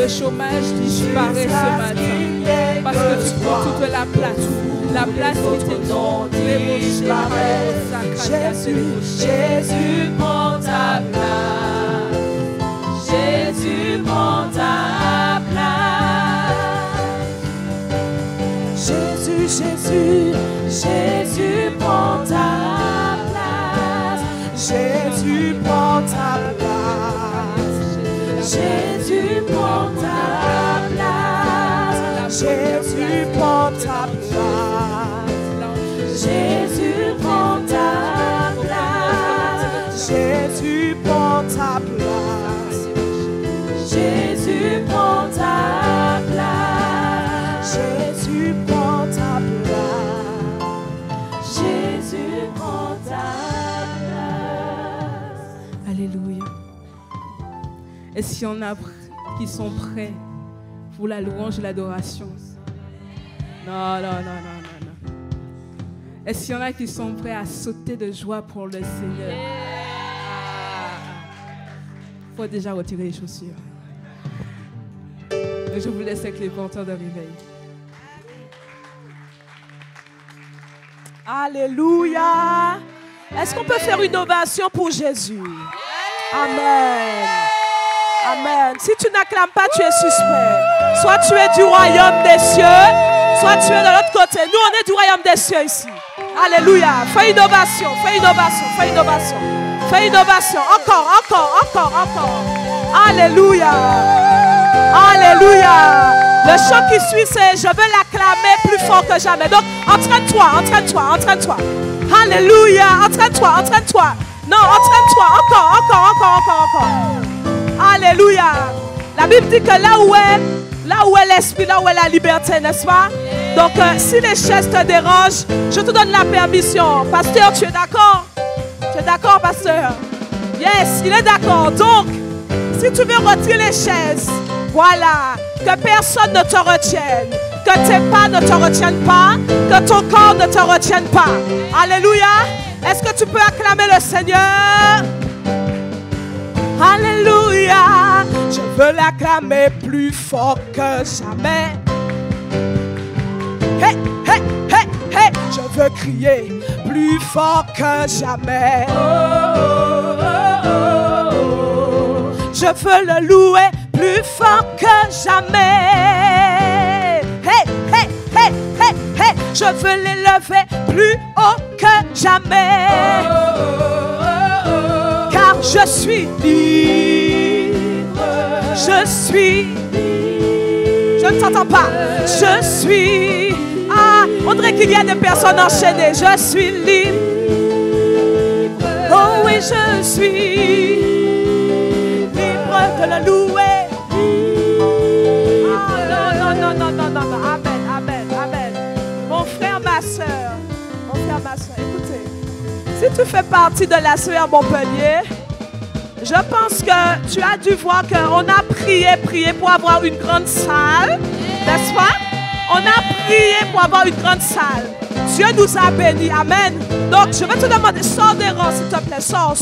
le chômage disparaît ce matin. Parce que tu prends toute la place qui t'est donnée. Jésus prend ta place. Jésus prend ta place. Jésus prend ta place. Jésus prend ta place. Jésus prend ta place. Jésus prend ta place. Jésus prend ta place. Jésus prend ta place. Jésus prend ta place. Jésus prend ta place. Jésus prend ta place. Alléluia. Et s'il y en a qui sont prêts pour la louange et l'adoration? Non. Est-ce qu'il y en a qui sont prêts à sauter de joie pour le Seigneur? Il faut déjà retirer les chaussures. Et je vous laisse avec les porteurs de réveil. Alléluia. Est-ce qu'on peut faire une ovation pour Jésus? Amen. Amen. Si tu n'acclames pas, tu es suspect. Soit tu es du royaume des cieux, soit tu es de l'autre côté. Nous, on est du royaume des cieux ici. Alléluia. Fais une ovation, fais une ovation, fais une ovation. Fais une ovation. Encore. Alléluia. Alléluia. Le chant qui suit, c'est je veux l'acclamer plus fort que jamais. Donc, entraîne-toi. Alléluia. Entraîne-toi. Non, entraîne-toi. Encore. Alléluia. La Bible dit que là où est l'esprit, là où est la liberté, n'est-ce pas? Donc, si les chaises te dérangent, je te donne la permission. Pasteur, tu es d'accord? Tu es d'accord, pasteur? Yes, il est d'accord. Donc, si tu veux retirer les chaises, voilà, que personne ne te retienne, que tes pas ne te retiennent pas, que ton corps ne te retienne pas. Alléluia. Est-ce que tu peux acclamer le Seigneur? Alléluia. Je veux l'acclamer plus fort que jamais. Hey. Je veux crier plus fort que jamais. Je veux le louer plus fort que jamais. Hey. Je veux l'élever plus haut que jamais. Car je suis libre. Je ne t'entends pas. Je suis. On dirait qu'il y a des personnes enchaînées. Je suis libre. Oh oui, je suis libre de le louer. Non. Amen. Mon frère, ma soeur, écoutez. Si tu fais partie de la CER Montpellier, je pense que tu as dû voir qu'on a prié pour avoir une grande salle, n'est-ce pas? On a prié pour avoir une grande salle. Dieu nous a bénis. Amen. Donc, je vais te demander, sors des rangs, s'il te plaît. Sors.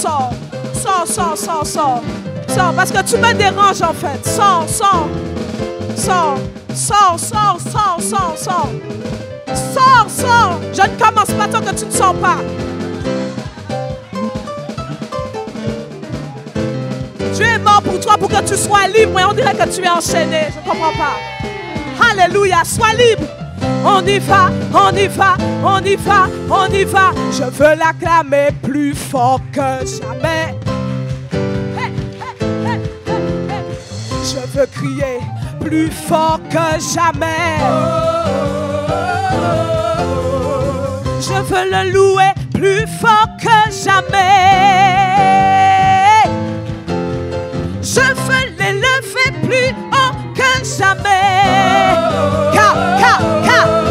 Parce que tu me déranges, en fait. Sors. Je ne commence pas tant que tu ne sors pas. Dieu est mort pour toi, pour que tu sois libre. Et on dirait que tu es enchaîné. Je ne comprends pas. Alléluia, sois libre. On y va. Je veux l'acclamer plus fort que jamais. Je veux crier plus fort que jamais. Je veux le louer plus fort que jamais. Je veux l'élever plus haut que jamais. Car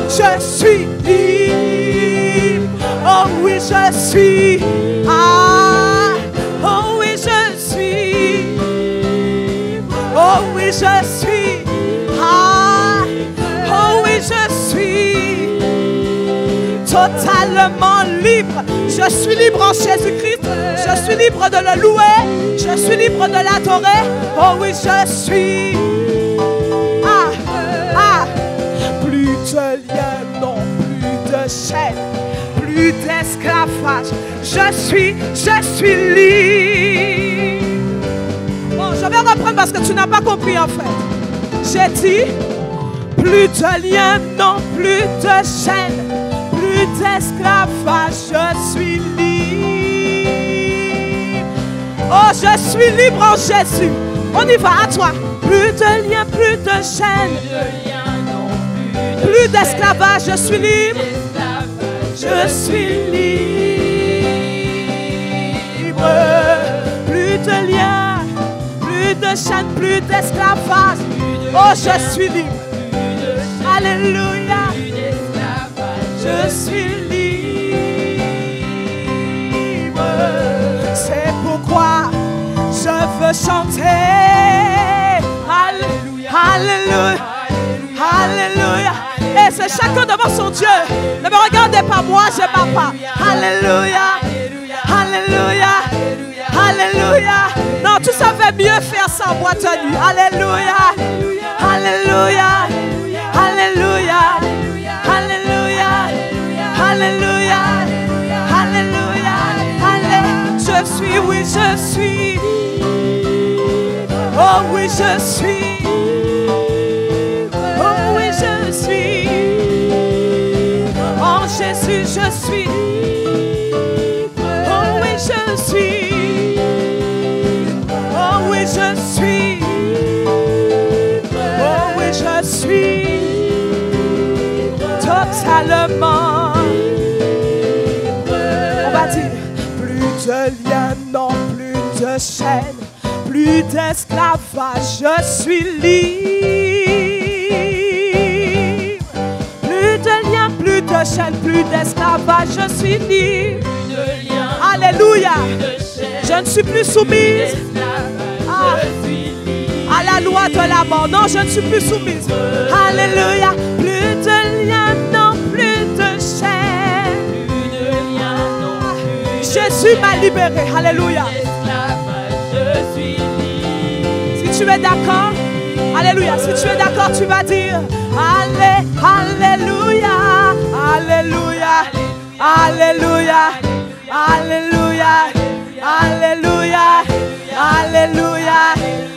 je suis libre. Oh oui, je suis. Oh oui, je suis. Oh oui, je suis. Oh oui, je suis totalement libre. Je suis libre en Jésus-Christ. Je suis libre de le louer. Je suis libre de l'adorer. Oh oui, je suis. d'esclavage. Je suis libre. Bon, je vais reprendre parce que tu n'as pas compris en fait. J'ai dit, plus de liens, non, plus de chaînes, plus d'esclavage, je suis libre. Oh, je suis libre en Jésus. On y va, à toi. Plus de liens, plus de chaînes, plus d'esclavage, je suis libre. Je suis libre. Plus de liens, plus de chaînes, plus d'esclavage. Oh, je suis libre. Alléluia. Je suis libre. C'est pourquoi je veux chanter. Alléluia. Alléluia. Alléluia. Et c'est chacun devant son Dieu. Ne me regardez pas moi, je ne parle pas. Alléluia. Alléluia. Alléluia. Non, tu savais mieux faire ça en boîte de nuit. Alléluia. Alléluia. Alléluia. Alléluia. Alléluia. Alléluia. Alléluia. Je suis, oui, je suis. Oh oui, je suis. Oh oui, je suis. En Jésus, je suis. Oh oui, je suis. Oh oui, je suis. Oh oui, je suis. Totalement. On va dire, plus de liens, non, plus de chaînes, plus d'esclavage, je suis libre. Plus de liens, plus de chaînes, plus d'esclavage, je suis libre. Alléluia. Je ne suis plus soumise à la loi de la mort. Non, je ne suis plus soumise. Alléluia. Plus de liens, non, plus de chaînes. Jésus m'a libéré. Alléluia. Si tu es d'accord, alléluia. Si tu es d'accord, tu vas dire Alléluia. Alléluia. Alléluia. Alléluia. Alléluia. Alléluia. Alléluia.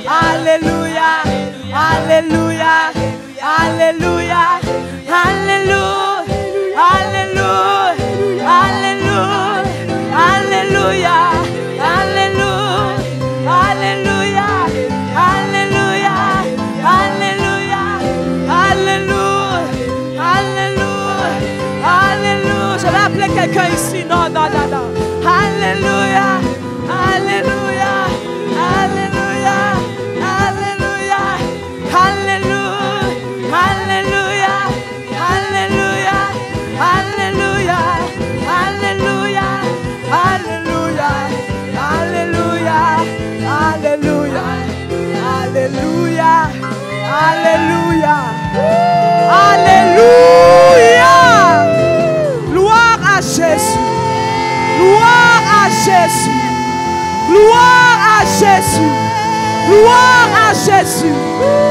Alléluia. Alléluia. Alléluia. Alléluia. Alléluia. Alléluia. Alléluia. Alléluia. Alléluia. Alléluia. Alléluia. Alléluia. Je vais appeler quelqu'un ici. Non, non, non, non. Alléluia. Alléluia. Alléluia. Alléluia. Alléluia. Alléluia. Alléluia. Alléluia. Alléluia. Alléluia. Alléluia. Alléluia. Alléluia. Alléluia. Alléluia. Gloire à Jésus. Gloire à Jésus. Gloire à Jésus. Gloire à Jésus.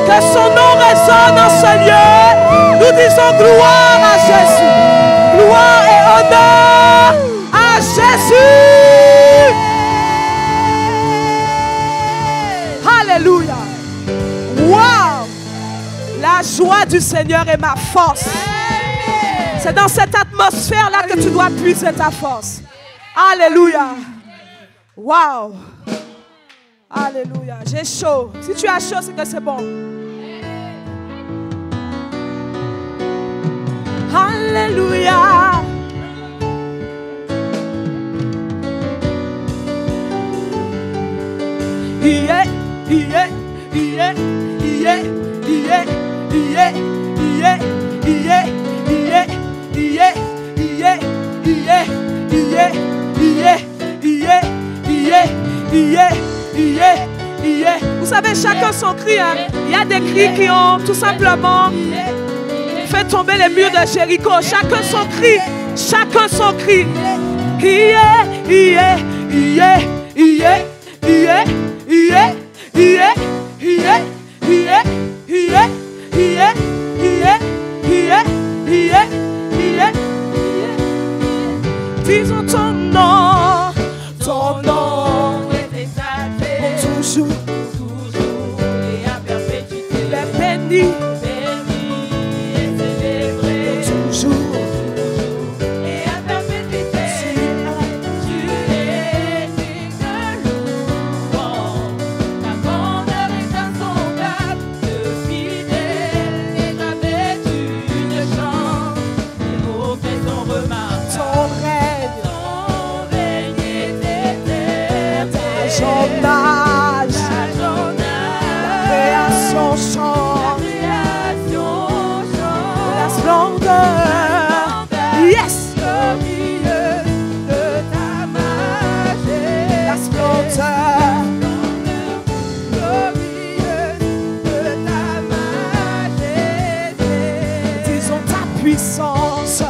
Que son nom résonne dans ce lieu. Nous disons gloire à Jésus. Gloire et honneur à Jésus. Alléluia. Wow. La joie du Seigneur est ma force. C'est dans cette atmosphère-là que tu dois puiser ta force. Alléluia. Wow. Alléluia. J'ai chaud. Si tu as chaud, c'est que c'est bon. Alléluia. Yeah, yeah, yeah, yeah, yeah, yeah, yeah, yeah, yeah, yeah, yeah, yeah, yeah, yeah, yeah, yeah. Vous savez, chacun son cri. Hein? Il y a des cris qui ont tout simplement fait tomber les murs de Jéricho. Chacun son cri. Chacun son cri. Yeah, yeah, yeah, yeah, yeah, yeah, yeah, yeah, yeah, yeah, yeah, yeah, yeah, yeah, yeah. Disons ton nom est exalté toujours et à perpétuité. Les bénis et célébrés toujours et à perpétuité. Tu es digne de louange, ta grandeur est insondable, de fidèle et jamais tu ne changes. Tes mots faits sont remarquables. Ton règne est éternel. Ta journage, la création chante. La splendeur, yes, glorieuse de ta majesté. La splendeur, glorieuse de ta majesté. Disons ta puissance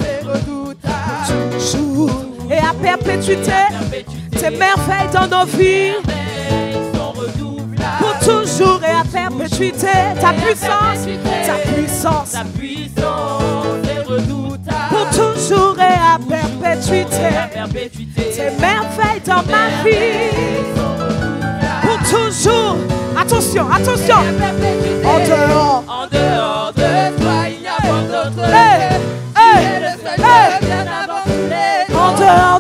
est redoutable toujours et à perpétuité. Tes merveilles dans nos vies pour toujours et à perpétuité. Ta puissance est redoutable pour toujours et à perpétuité. Tes merveilles dans ma vie pour toujours. Attention, attention. En dehors de toi, il n'y a pas d'autre. En dehors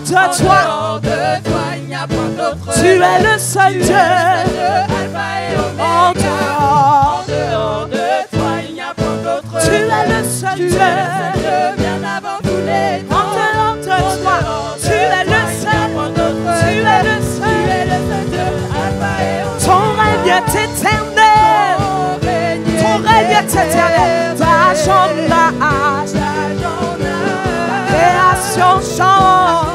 de toi, il n'y a pas d'autre. Tu es le seul Dieu. En dehors de toi, il n'y a pas d'autre. Tu es le seul Dieu. Bien avant tous les temps. En dehors de toi, tu es le seul. Tu es le seul Dieu. Ton règne est éternel. Ton règne est éternel. Ta journage, la création chante.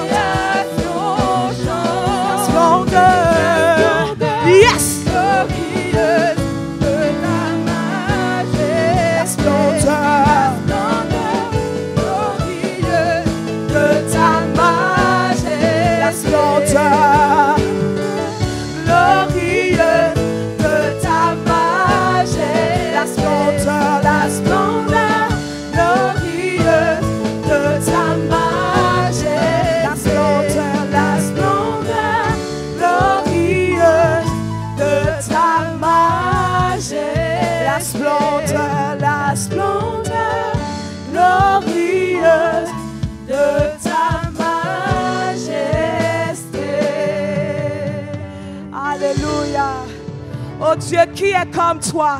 La splendeur, yes. Glorieuse de ta majesté. La splendeur, glorieuse de ta majesté. La splendeur, glorieuse de ta majesté. La splendeur, glorieuse de ta majesté. La splendeur, glorieuse de ta majesté. La splendeur, glorieuse de ta majesté. Alléluia. Oh Dieu, qui est comme toi?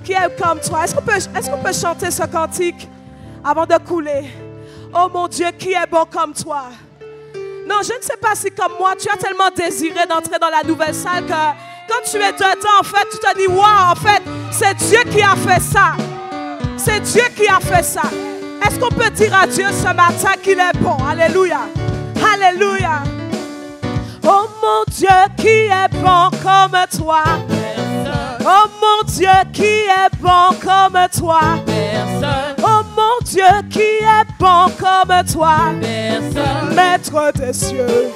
Qui est comme toi? Est-ce qu'on peut chanter ce cantique avant de couler? Oh mon Dieu, qui est bon comme toi? Non, je ne sais pas si comme moi, tu as tellement désiré d'entrer dans la nouvelle salle que quand tu es dedans, en fait, tu te dis, waouh, en fait, c'est Dieu qui a fait ça. C'est Dieu qui a fait ça. Est-ce qu'on peut dire à Dieu ce matin qu'il est bon? Alléluia. Alléluia. Oh mon Dieu, qui est bon comme toi? Oh mon Dieu, qui est bon comme toi? Personne. Oh mon Dieu, qui est bon comme toi? Personne. Maître des cieux,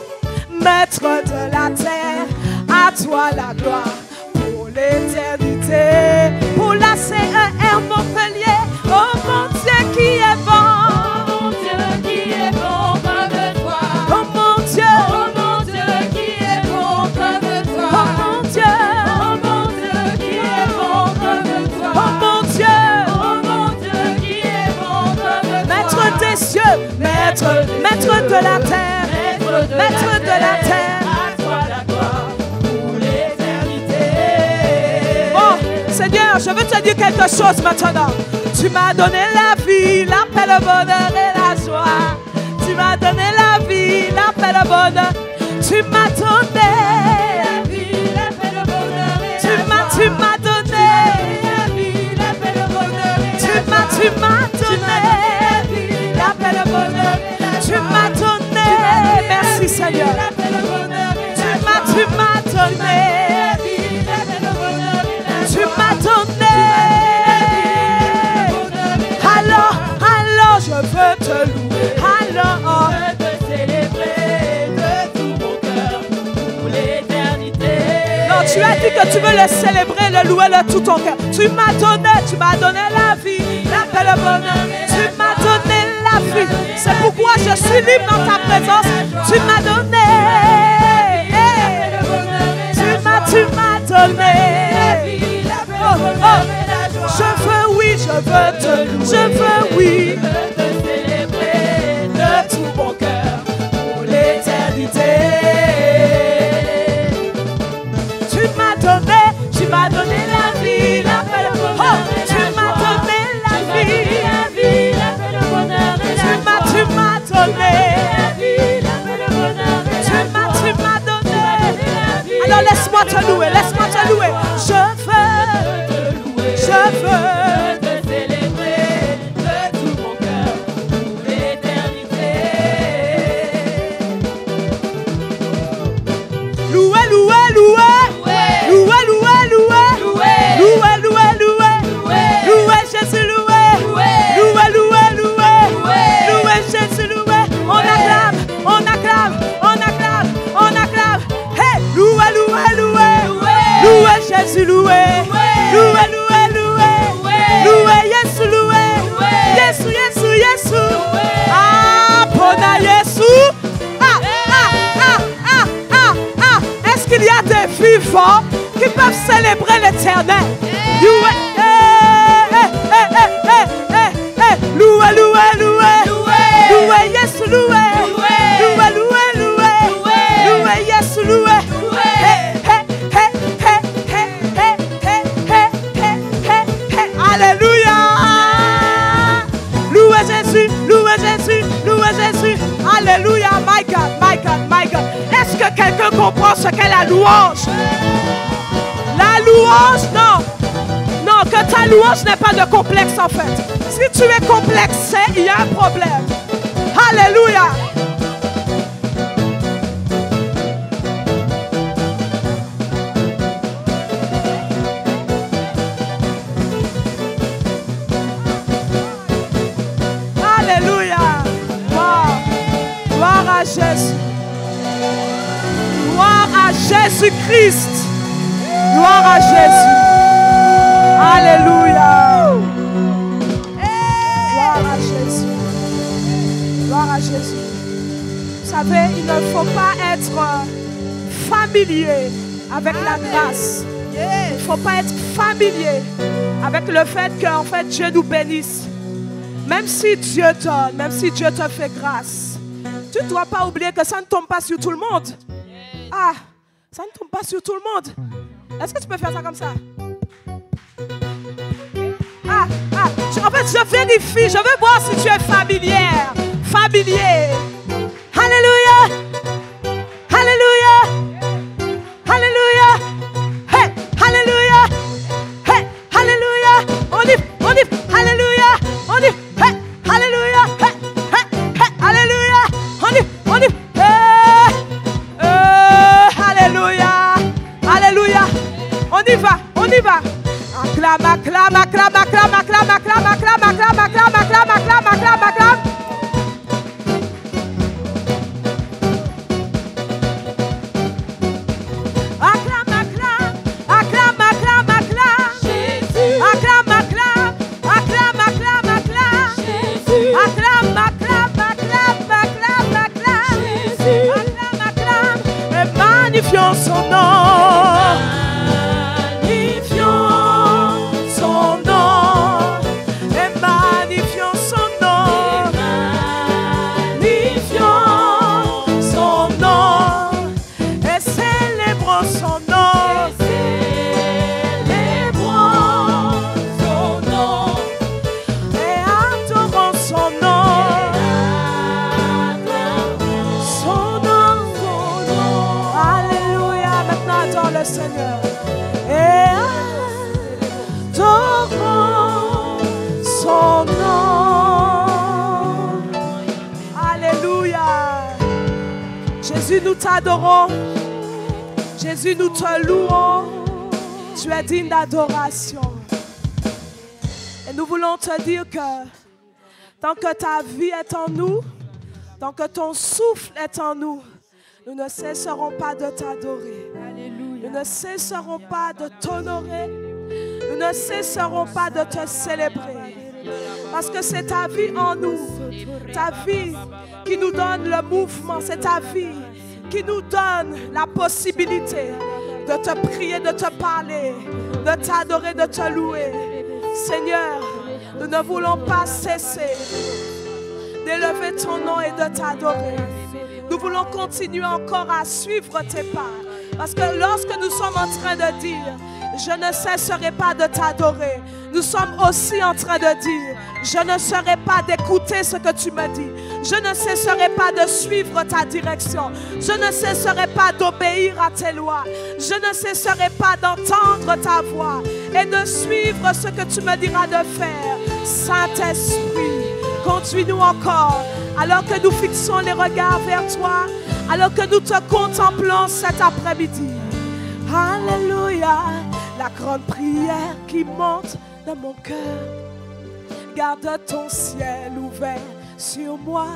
maître de la terre, à toi la gloire pour l'éternité. Pour la CER Montpellier, oh mon Dieu, qui est bon? Oh mon Dieu, qui est bon comme toi? Oh mon Dieu, qui est bon comme toi? Oh mon Dieu, qui est bon comme toi? Oh mon Dieu, qui est bon comme toi? Maître des cieux, maître de la terre, maître de la terre, à toi la gloire pour l'éternité. Oh Seigneur, je veux te dire quelque chose maintenant. Tu m'as donné la vie, la paix, le bonheur et la joie. Tu m'as donné la vie, la paix, le bonheur. Tu m'as donné la vie, la paix, le bonheur et la joie. Tu m'as donné la vie, la paix, le bonheur et la joie. Tu m'as donné la vie, la paix, le bonheur et la joie. Tu m'as donné, merci Seigneur. Tu m'as donné la vie, la paix, le bonheur et la joie. Tu m'as donné. Alors je veux te louer, alors je veux te célébrer de tout mon cœur pour l'éternité. Non, tu as dit que tu veux le célébrer, le louer de tout ton cœur. Tu m'as donné la vie, la paix, le bonheur. Tu m'as donné la vie, C'est pourquoi je suis libre dans ta présence. Tu m'as donné. Tu m'as donné. Je veux, oui, je veux te célébrer de tout mon cœur pour l'éternité. Tu m'as donné la vie, la paix, le bonheur. Tu m'as donné la vie, tu m'as donné la vie, la paix, le bonheur. Tu m'as donné. Alors laisse-moi te louer, laisse-moi te louer. Je veux te célébrer de tout mon cœur pour l'éternité. Louer, louer, louer. Louer, louer, louer. Louer, louer, louer. Louer Jésus, louer. Louer, louer, louer. Louer Jésus, louer. On acclame, on acclame, on acclame, on acclame. Hey, louer, louer, louer. Louer Jésus, louer. Louer, louer, louer. Louer Jésus, louer. Jésus, Jésus, Jésus. Ah, pona Jésus. Est-ce qu'il y a des vivants qui peuvent célébrer l'éternel? Louer, louer, louer, louer. Louer Jésus, louer. Louer, louer, louer. Louer Jésus, louer. Alléluia. Louez Jésus, louez Jésus, louez Jésus. Alléluia. My God, my God, my God. Est-ce que quelqu'un comprend ce qu'est la louange? La louange, non. Non, que ta louange n'est pas de complexe en fait. Si tu es complexé, il y a un problème. Alléluia. Jésus. Gloire à Jésus-Christ. Gloire à Jésus. Alléluia. Gloire à Jésus. Gloire à Jésus. Vous savez, il ne faut pas être familier avec la grâce. Il ne faut pas être familier avec le fait que en fait, Dieu nous bénisse. Même si Dieu donne, même si Dieu te fait grâce. Tu ne dois pas oublier que ça ne tombe pas sur tout le monde. Ah, ça ne tombe pas sur tout le monde. Est-ce que tu peux faire ça comme ça? En fait, je vérifie. Je veux voir si tu es familière. Familier. Alléluia. Alléluia. Alléluia. Hey, alléluia. Hey, alléluia. On y, alléluia. On y, hey, alléluia. Hey, hey, hey, alléluia. On y, alléluia, alléluia, on y va, acclame, acclame, acclame, acclame, acclame, acclame, acclame, acclame, acclame, acclame, acclame, acclame, acclame. Magnifions son nom. Magnifions son nom. Et magnifions son nom. Magnifions son nom. Et célébrons son nom. Célébrons son nom. Et adorons son nom. Son nom. Alléluia. Maintenant adore le Seigneur. Et adorons son nom. Alléluia. Jésus, nous t'adorons. Jésus, nous te louons. Tu es digne d'adoration. Et nous voulons te dire que tant que ta vie est en nous, tant que ton souffle est en nous, nous ne cesserons pas de t'adorer. Nous ne cesserons pas de t'honorer. Nous ne cesserons pas de te célébrer. Parce que c'est ta vie en nous. Ta vie qui nous donne le mouvement. C'est ta vie qui nous donne la possibilité de te prier, de te parler, de t'adorer, de te louer. Seigneur, nous ne voulons pas cesser d'élever ton nom et de t'adorer. Nous voulons continuer encore à suivre tes pas. Parce que lorsque nous sommes en train de dire, je ne cesserai pas de t'adorer, nous sommes aussi en train de dire, je ne cesserai pas d'écouter ce que tu me dis. Je ne cesserai pas de suivre ta direction. Je ne cesserai pas d'obéir à tes lois. Je ne cesserai pas d'entendre ta voix et de suivre ce que tu me diras de faire. Saint-Esprit, conduis-nous encore alors que nous fixons les regards vers toi, alors que nous te contemplons cet après-midi. Alléluia, la grande prière qui monte dans mon cœur. Garde ton ciel ouvert sur moi.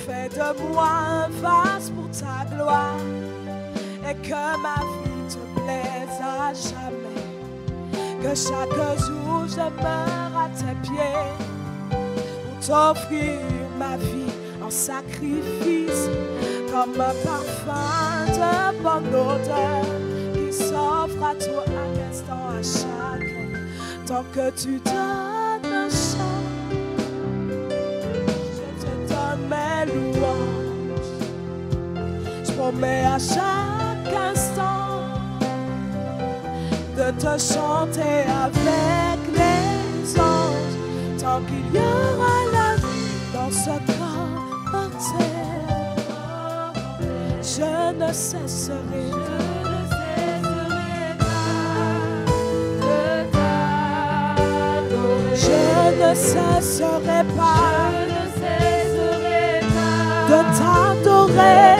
Fais de moi un vase pour ta gloire. Et que ma vie te plaise à jamais. Que chaque jour je meure à tes pieds. Pour t'offrir ma vie en sacrifice. Comme un parfum de bonne odeur qui s'offre à toi un instant à chacun. Tant que tu donnes un chant, je te donne mes louanges. Je promets à chaque instant de te chanter avec les anges. Tant qu'il y aura la vie dans ce corps mortel, je ne cesserai je ne cesserai pas de t'adorer.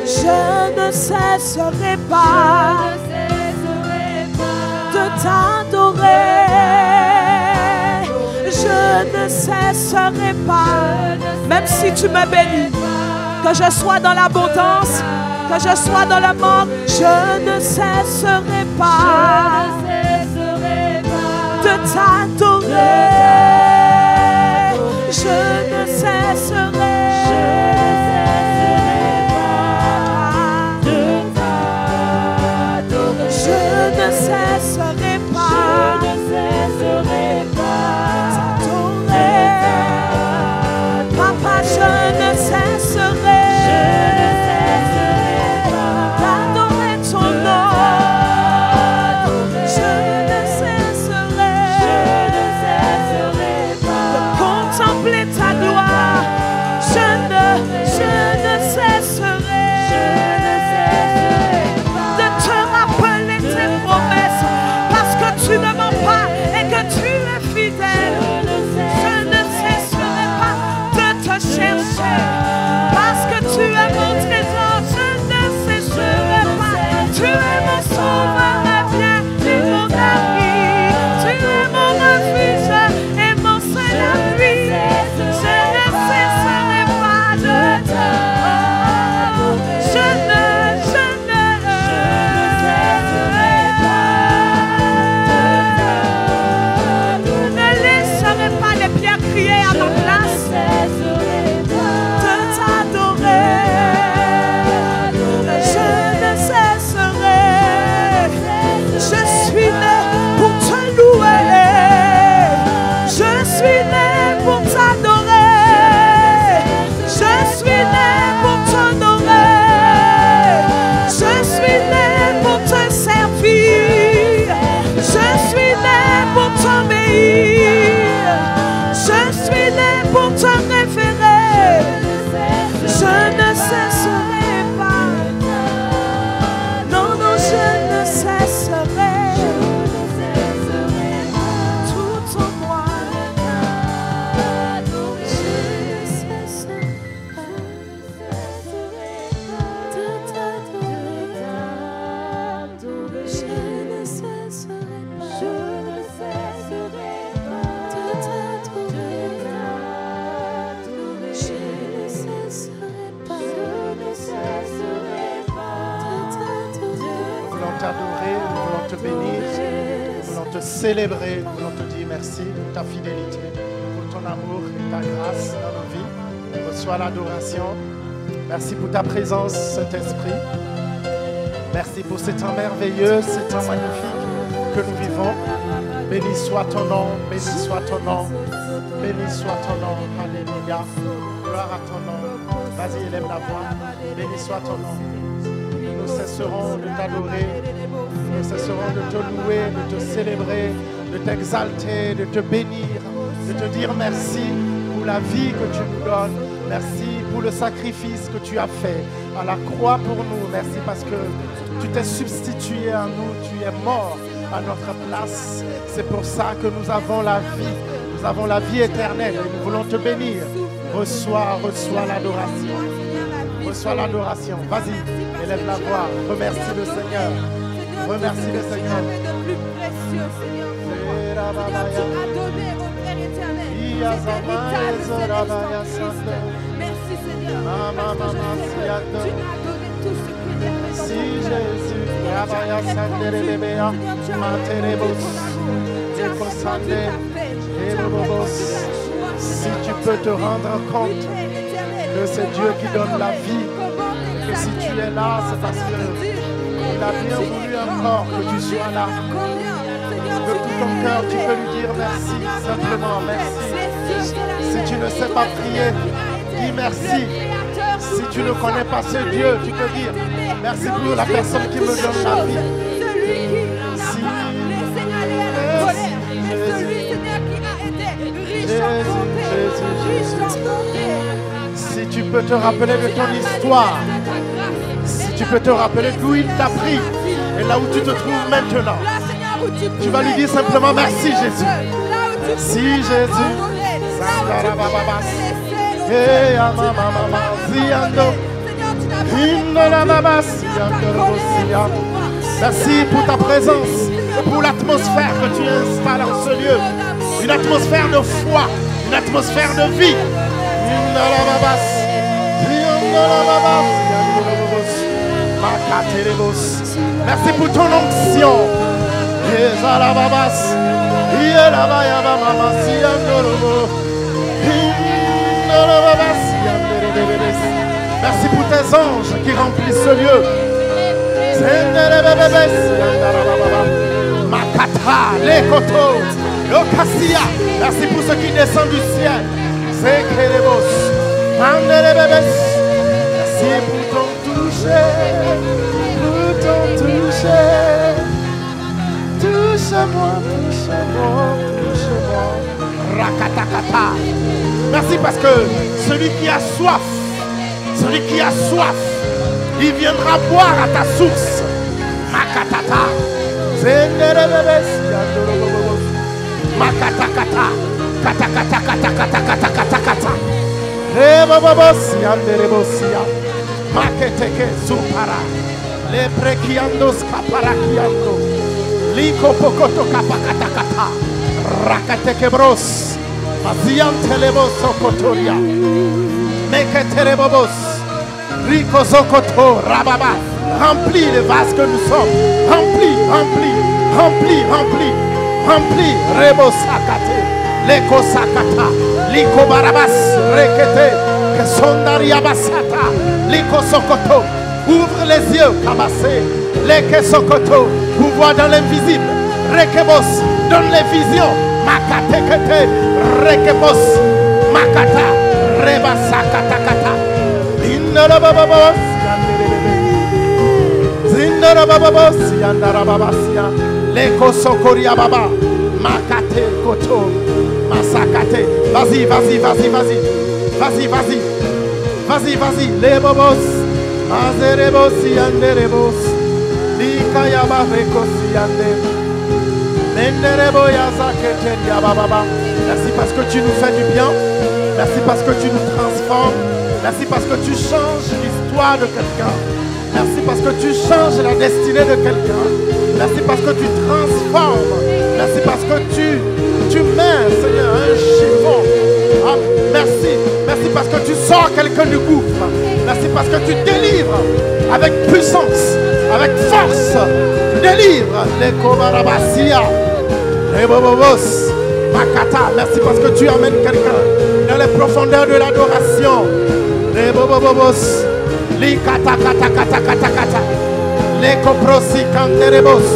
Je ne cesserai pas de t'adorer. Je ne cesserai pas, même si tu me bénis, que je sois dans l'abondance, que je sois dans le manque, je ne cesserai pas de t'adorer. Je ne cesserai de t'adorer. Je ne cesserai pas de t'adorer. Papa, je ne cesserai d'adorer ton nom. Je ne cesserai de contempler ta célébrer, nous voulons te dire merci pour ta fidélité, pour ton amour et ta grâce dans nos vies. Reçois l'adoration. Merci pour ta présence, Saint-Esprit. Merci pour ce temps merveilleux, ce temps magnifique que nous vivons. Béni soit ton nom, béni soit ton nom, béni soit ton nom. Alléluia. Gloire à ton nom. Vas-y, élève la voix. Béni soit ton nom. Nous cesserons de t'adorer, nous cesserons de te louer, de te célébrer, de t'exalter, de te bénir, de te dire merci pour la vie que tu nous donnes. Merci pour le sacrifice que tu as fait à la croix pour nous. Merci parce que tu t'es substitué à nous, tu es mort à notre place. C'est pour ça que nous avons la vie. Nous avons la vie éternelle et nous voulons te bénir. Reçois l'adoration. Reçois l'adoration. Vas-y, élève la voix. Remercie le Seigneur. Remercie le Seigneur. de plus précieux, Seigneur. Seigneur, tu as donné au Père éternel cet héritage céleste. Merci, Seigneur. Parce que je sais que tu m'as donné tout ce qui est dans ton cœur. Seigneur, tu as répondu. Seigneur, tu as répondu ton amour. Tu as répondu ta paix. Tu as répondu la joie. Si tu peux te rendre compte que c'est Dieu qui donne la vie, et si tu es là, c'est parce qu'il a bien voulu encore que tu sois là. De tout ton cœur, tu peux lui dire merci, simplement merci. Si tu ne sais pas prier, dis merci. Si tu ne connais pas ce Dieu, tu peux dire merci pour la personne qui me donne la vie. Si tu peux te rappeler de ton histoire, si tu peux te rappeler d'où il t'a pris et là où tu te trouves maintenant, tu vas lui dire simplement merci Jésus. Merci Jésus. Merci pour ta présence et pour l'atmosphère que tu installes en ce lieu. Une atmosphère de foi, une atmosphère de vie. Merci pour ton onction. Merci pour tes anges qui remplissent ce lieu. Makata, Lekoto, Yokasia. Merci pour ce qui descend du ciel. Zekerebos, Mandelebebes. Merci pour ton toucher. Pour ton toucher. Touche-moi, touche-moi, touche-moi. Rakatakata. Merci parce que celui qui a soif, il viendra boire à ta source. Makatata. Zenderebebes. Makatakata. Kata. Rebobos yanderebosia. Maketeke supara. Le prekiandos kaparakiando. Liko pokoto kapakatakata. Rakateke bros. Maziantelebos sokotoria. Meketerebobos. Rico Zokoto, Rababa, remplis le vase que nous sommes. Remplis, Rebo Sakate, Leko Sakata, Liko Barabas, Rekete, Kesondaria Basata, Liko Sokoto. Ouvre les yeux, Kabase, Leke Sokoto, vous voit dans l'invisible. Rekebos, donne les visions. Makatekete, Rekebos, Makata, Reba Sakatakata. Zindarababos, Yandarababasia, Leko Sokoria Baba, Makate Koto, Masakate. Vas-y, les bobos, Mazerebos, Yanderebos, Likayaba Rekosi Yande, Menderebo Yazakete Yababa. Merci parce que tu nous fais du bien, merci parce que tu nous transformes. Merci parce que tu changes l'histoire de quelqu'un. Merci parce que tu changes la destinée de quelqu'un. Merci parce que tu transformes. Merci parce que tu mets, Seigneur, un chiffon. Ah, merci. Merci parce que tu sors quelqu'un du gouffre. Merci parce que tu délivres avec puissance, avec force. Tu délivres les Kobarabasia. Les bobobos. Makata, merci parce que tu amènes quelqu'un dans les profondeurs de l'adoration. Les bobobos. Li kata kata kata kata kata. Les coprosi canterebos.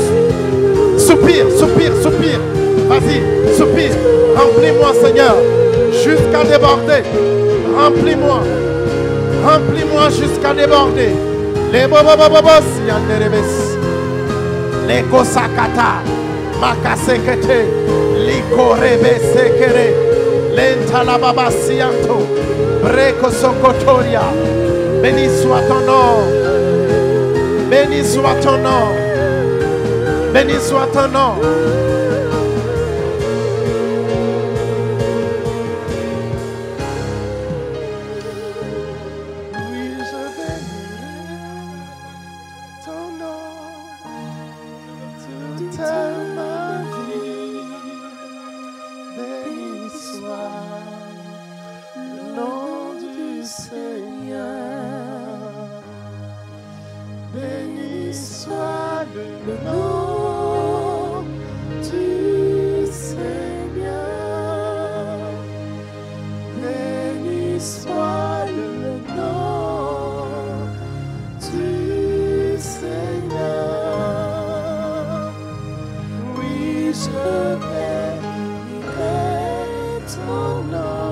Soupire, soupire, soupire. Vas-y, soupire. Remplis-moi, Seigneur, jusqu'à déborder. Remplis-moi. Remplis-moi jusqu'à déborder. Les bobobobos, yanderebes. Les kosakata. Makasekete. Likorebe sekere. Lentalababa sianto. Breko sokotoria. Béni soit ton nom. Béni soit ton nom. Béni soit ton nom. Oui, je bénirai ton nom toute ma vie. Béni soit le nom du Seigneur. Béni soit le nom du Seigneur. Béni soit le nom du Seigneur. Oui, je bénirai ton nom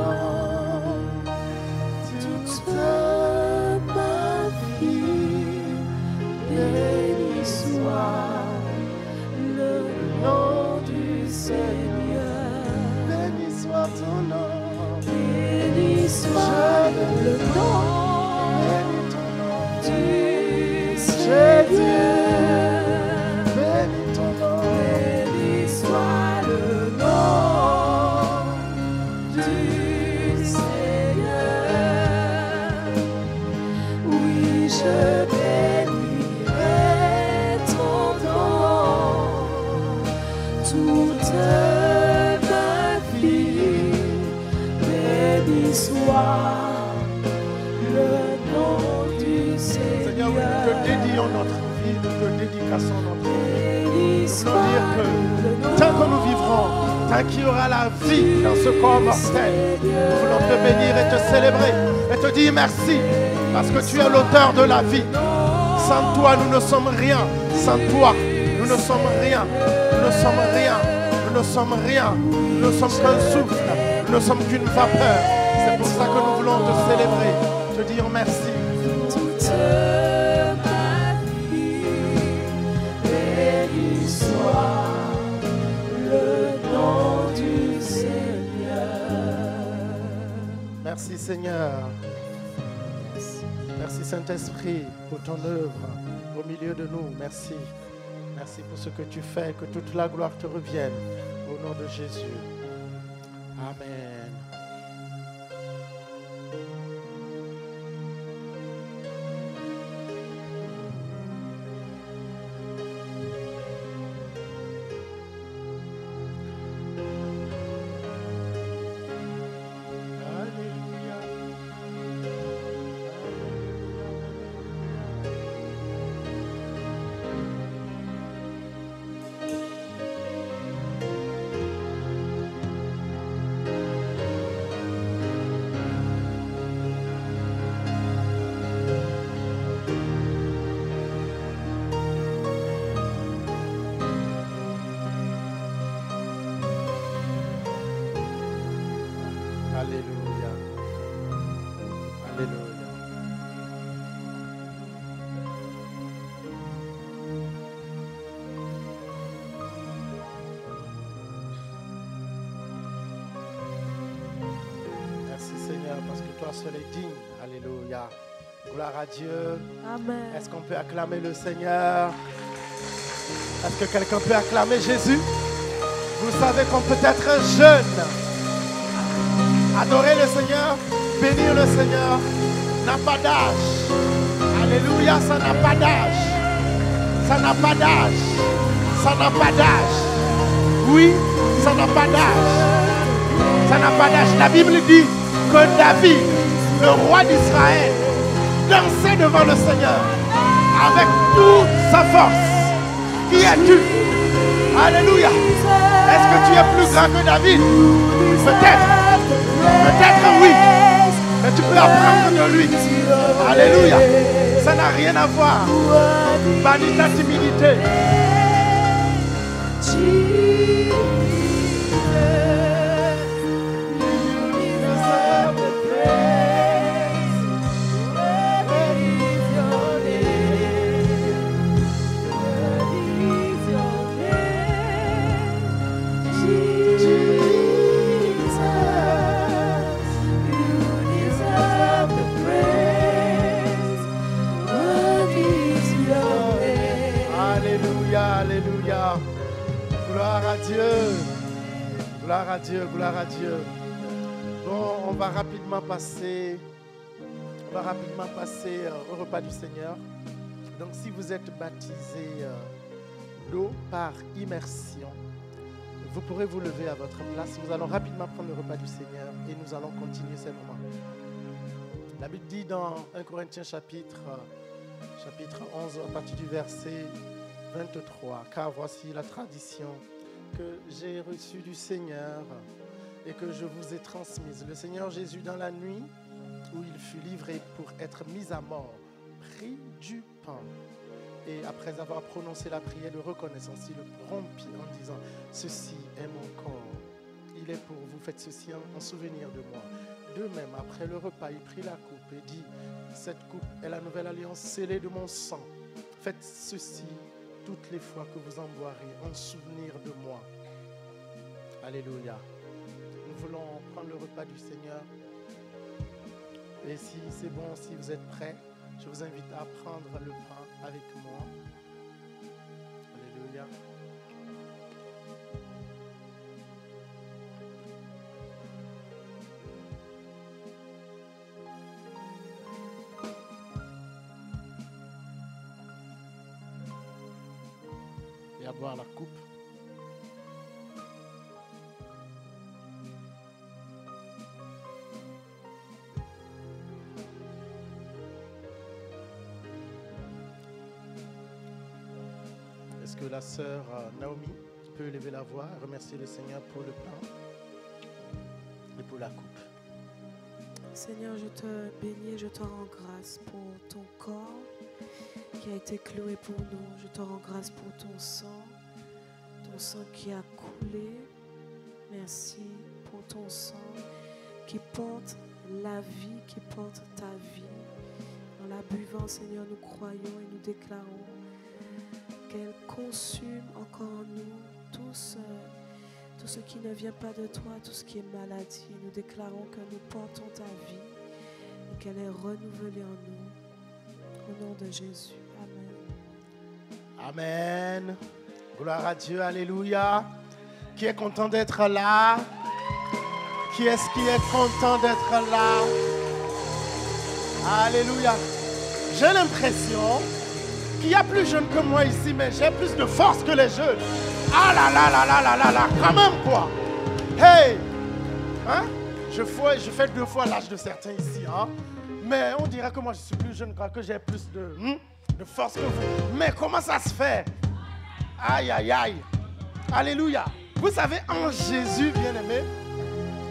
toute ma vie. Béni soit le nom du Seigneur. Béni soit ton nom. Béni soit le nom. Béni ton nom du Seigneur. Béni ton nom. Béni soit le nom du Seigneur. Oui, je bénirai ton nom toute ma vie. Béni soit le nom du Seigneur. Seigneur, oui, nous te dédions notre vie, nous te dédicassons notre vie. Nous voulons dire que tant que nous vivrons, tant qu'il y aura la vie dans ce corps mortel, nous voulons te bénir et te célébrer et te dire merci parce que tu es l'auteur de la vie. Sans toi, nous ne sommes rien. Sans toi, nous ne sommes rien. Nous ne sommes rien. Nous ne sommes rien. Nous ne sommes qu'un souffle. Nous ne sommes qu'une vapeur. C'est pour ça que nous voulons te célébrer, te dire merci. Toute ma vie, béni soit le nom du Seigneur. Merci Seigneur. Merci Saint-Esprit pour ton œuvre au milieu de nous. Merci. Merci pour ce que tu fais. Que toute la gloire te revienne. Au nom de Jésus. Amen. Alléluia. Alléluia. Merci Seigneur parce que toi seul est digne. Alléluia. Gloire à Dieu. Amen. Est-ce qu'on peut acclamer le Seigneur? Est-ce que quelqu'un peut acclamer Jésus? Vous savez qu'on peut être un jeune. Adorer le Seigneur, bénir le Seigneur, n'a pas d'âge. Alléluia, ça n'a pas d'âge. Ça n'a pas d'âge. Ça n'a pas d'âge. Oui, ça n'a pas d'âge. Ça n'a pas d'âge. La Bible dit que David, le roi d'Israël, dansait devant le Seigneur avec toute sa force. Qui es-tu? Alléluia. Est-ce que tu es plus grand que David? Peut-être. Peut-être oui. Mais tu peux apprendre de lui. Alléluia. Ça n'a rien à voir. Bannis ta timidité. Alléluia. Gloire à Dieu. Gloire à Dieu, gloire à Dieu. Bon, on va rapidement passer au repas du Seigneur. Donc, si vous êtes baptisé d'eau par immersion, vous pourrez vous lever à votre place. Nous allons rapidement prendre le repas du Seigneur et nous allons continuer ces moments. La Bible dit dans 1 Corinthiens chapitre 11, à partir du verset 23, car voici la tradition que j'ai reçue du Seigneur et que je vous ai transmise. Le Seigneur Jésus, dans la nuit où il fut livré pour être mis à mort, prit du pain et après avoir prononcé la prière de reconnaissance, il le rompit en disant: ceci est mon corps, il est pour vous, faites ceci en souvenir de moi. De même, après le repas, il prit la coupe et dit: cette coupe est la nouvelle alliance scellée de mon sang. Faites ceci toutes les fois que vous en boirez en souvenir de moi. Alléluia. Nous voulons prendre le repas du Seigneur. Et si c'est bon, si vous êtes prêts, je vous invite à prendre le pain avec moi. Alléluia. Et à boire la coupe. Est-ce que la sœur Naomi peut lever la voix et remercier le Seigneur pour le pain et pour la coupe? Seigneur, je te bénis et je te rends grâce pour ton corps qui a été cloué pour nous. Je te rends grâce pour ton sang qui a coulé. Merci pour ton sang qui porte la vie, qui porte ta vie. En la buvant, Seigneur, nous croyons et nous déclarons qu'elle consume encore en nous tout ce qui ne vient pas de toi, tout ce qui est maladie. Nous déclarons que nous portons ta vie et qu'elle est renouvelée en nous. Au nom de Jésus. Amen. Amen. Gloire à Dieu. Alléluia. Qui est content d'être là? Qui est-ce qui est content d'être là? Alléluia. J'ai l'impression qu'il y a plus jeunes que moi ici, mais j'ai plus de force que les jeunes. Ah là là là là là là là, quand même quoi. Hey, hein? Je fais 2 fois l'âge de certains ici, hein? Mais on dirait que moi je suis plus jeune, que j'ai plus de force que vous. Mais comment ça se fait? Aïe aïe aïe. Alléluia. Vous savez, en Jésus, bien-aimé,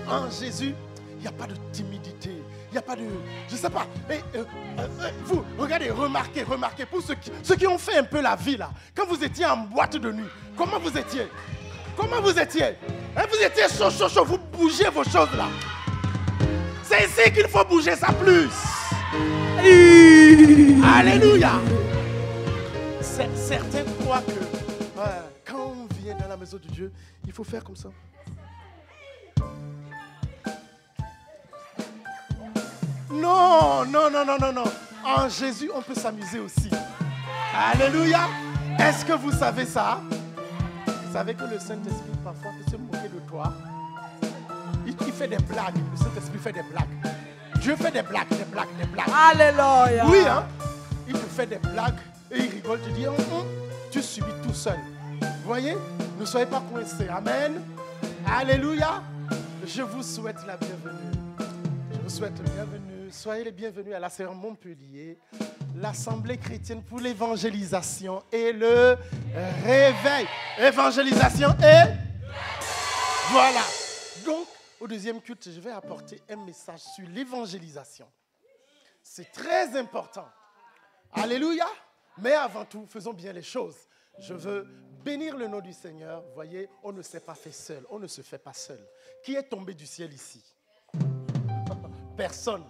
en Jésus, il n'y a pas de timidité. Il n'y a pas de... Je ne sais pas. Mais, vous, regardez, remarquez. Pour ceux qui ont fait un peu la vie, là. Quand vous étiez en boîte de nuit, comment vous étiez? Hein, vous étiez chaud. Vous bougez vos choses, là. C'est ici qu'il faut bouger ça plus. Alléluia. Certains croient que quand on vient dans la maison de Dieu, il faut faire comme ça. Non. En Jésus, on peut s'amuser aussi. Alléluia. Est-ce que vous savez ça? Vous savez que le Saint-Esprit parfois peut se moquer de toi. Il fait des blagues. Le Saint-Esprit fait des blagues. Dieu fait des blagues. Alléluia. Oui, hein? Il te fait des blagues et il rigole. Tu dis, tu subis tout seul. Vous voyez? Ne soyez pas coincés. Amen. Alléluia. Je vous souhaite la bienvenue. Je vous souhaite la bienvenue soyez les bienvenus à la Sœur Montpellier, l'Assemblée chrétienne pour l'évangélisation et le réveil. Évangélisation et... Voilà. Donc, au deuxième culte, je vais apporter un message sur l'évangélisation. C'est très important. Alléluia. Mais avant tout, faisons bien les choses. Je veux bénir le nom du Seigneur. Vous voyez, on ne s'est pas fait seul. On ne se fait pas seul. Qui est tombé du ciel ici? Personne.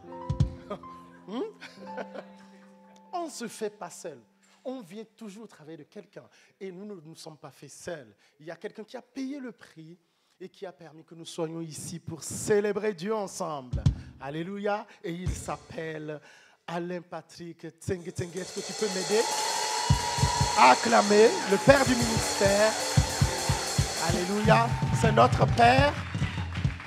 On ne se fait pas seul. On vient toujours au travail de quelqu'un. Et nous ne nous sommes pas fait seuls. Il y a quelqu'un qui a payé le prix et qui a permis que nous soyons ici pour célébrer Dieu ensemble. Alléluia. Et il s'appelle Alain Patrick Tsengue Tsengue. Est-ce que tu peux m'aider à acclamer le Père du ministère? Alléluia. C'est notre Père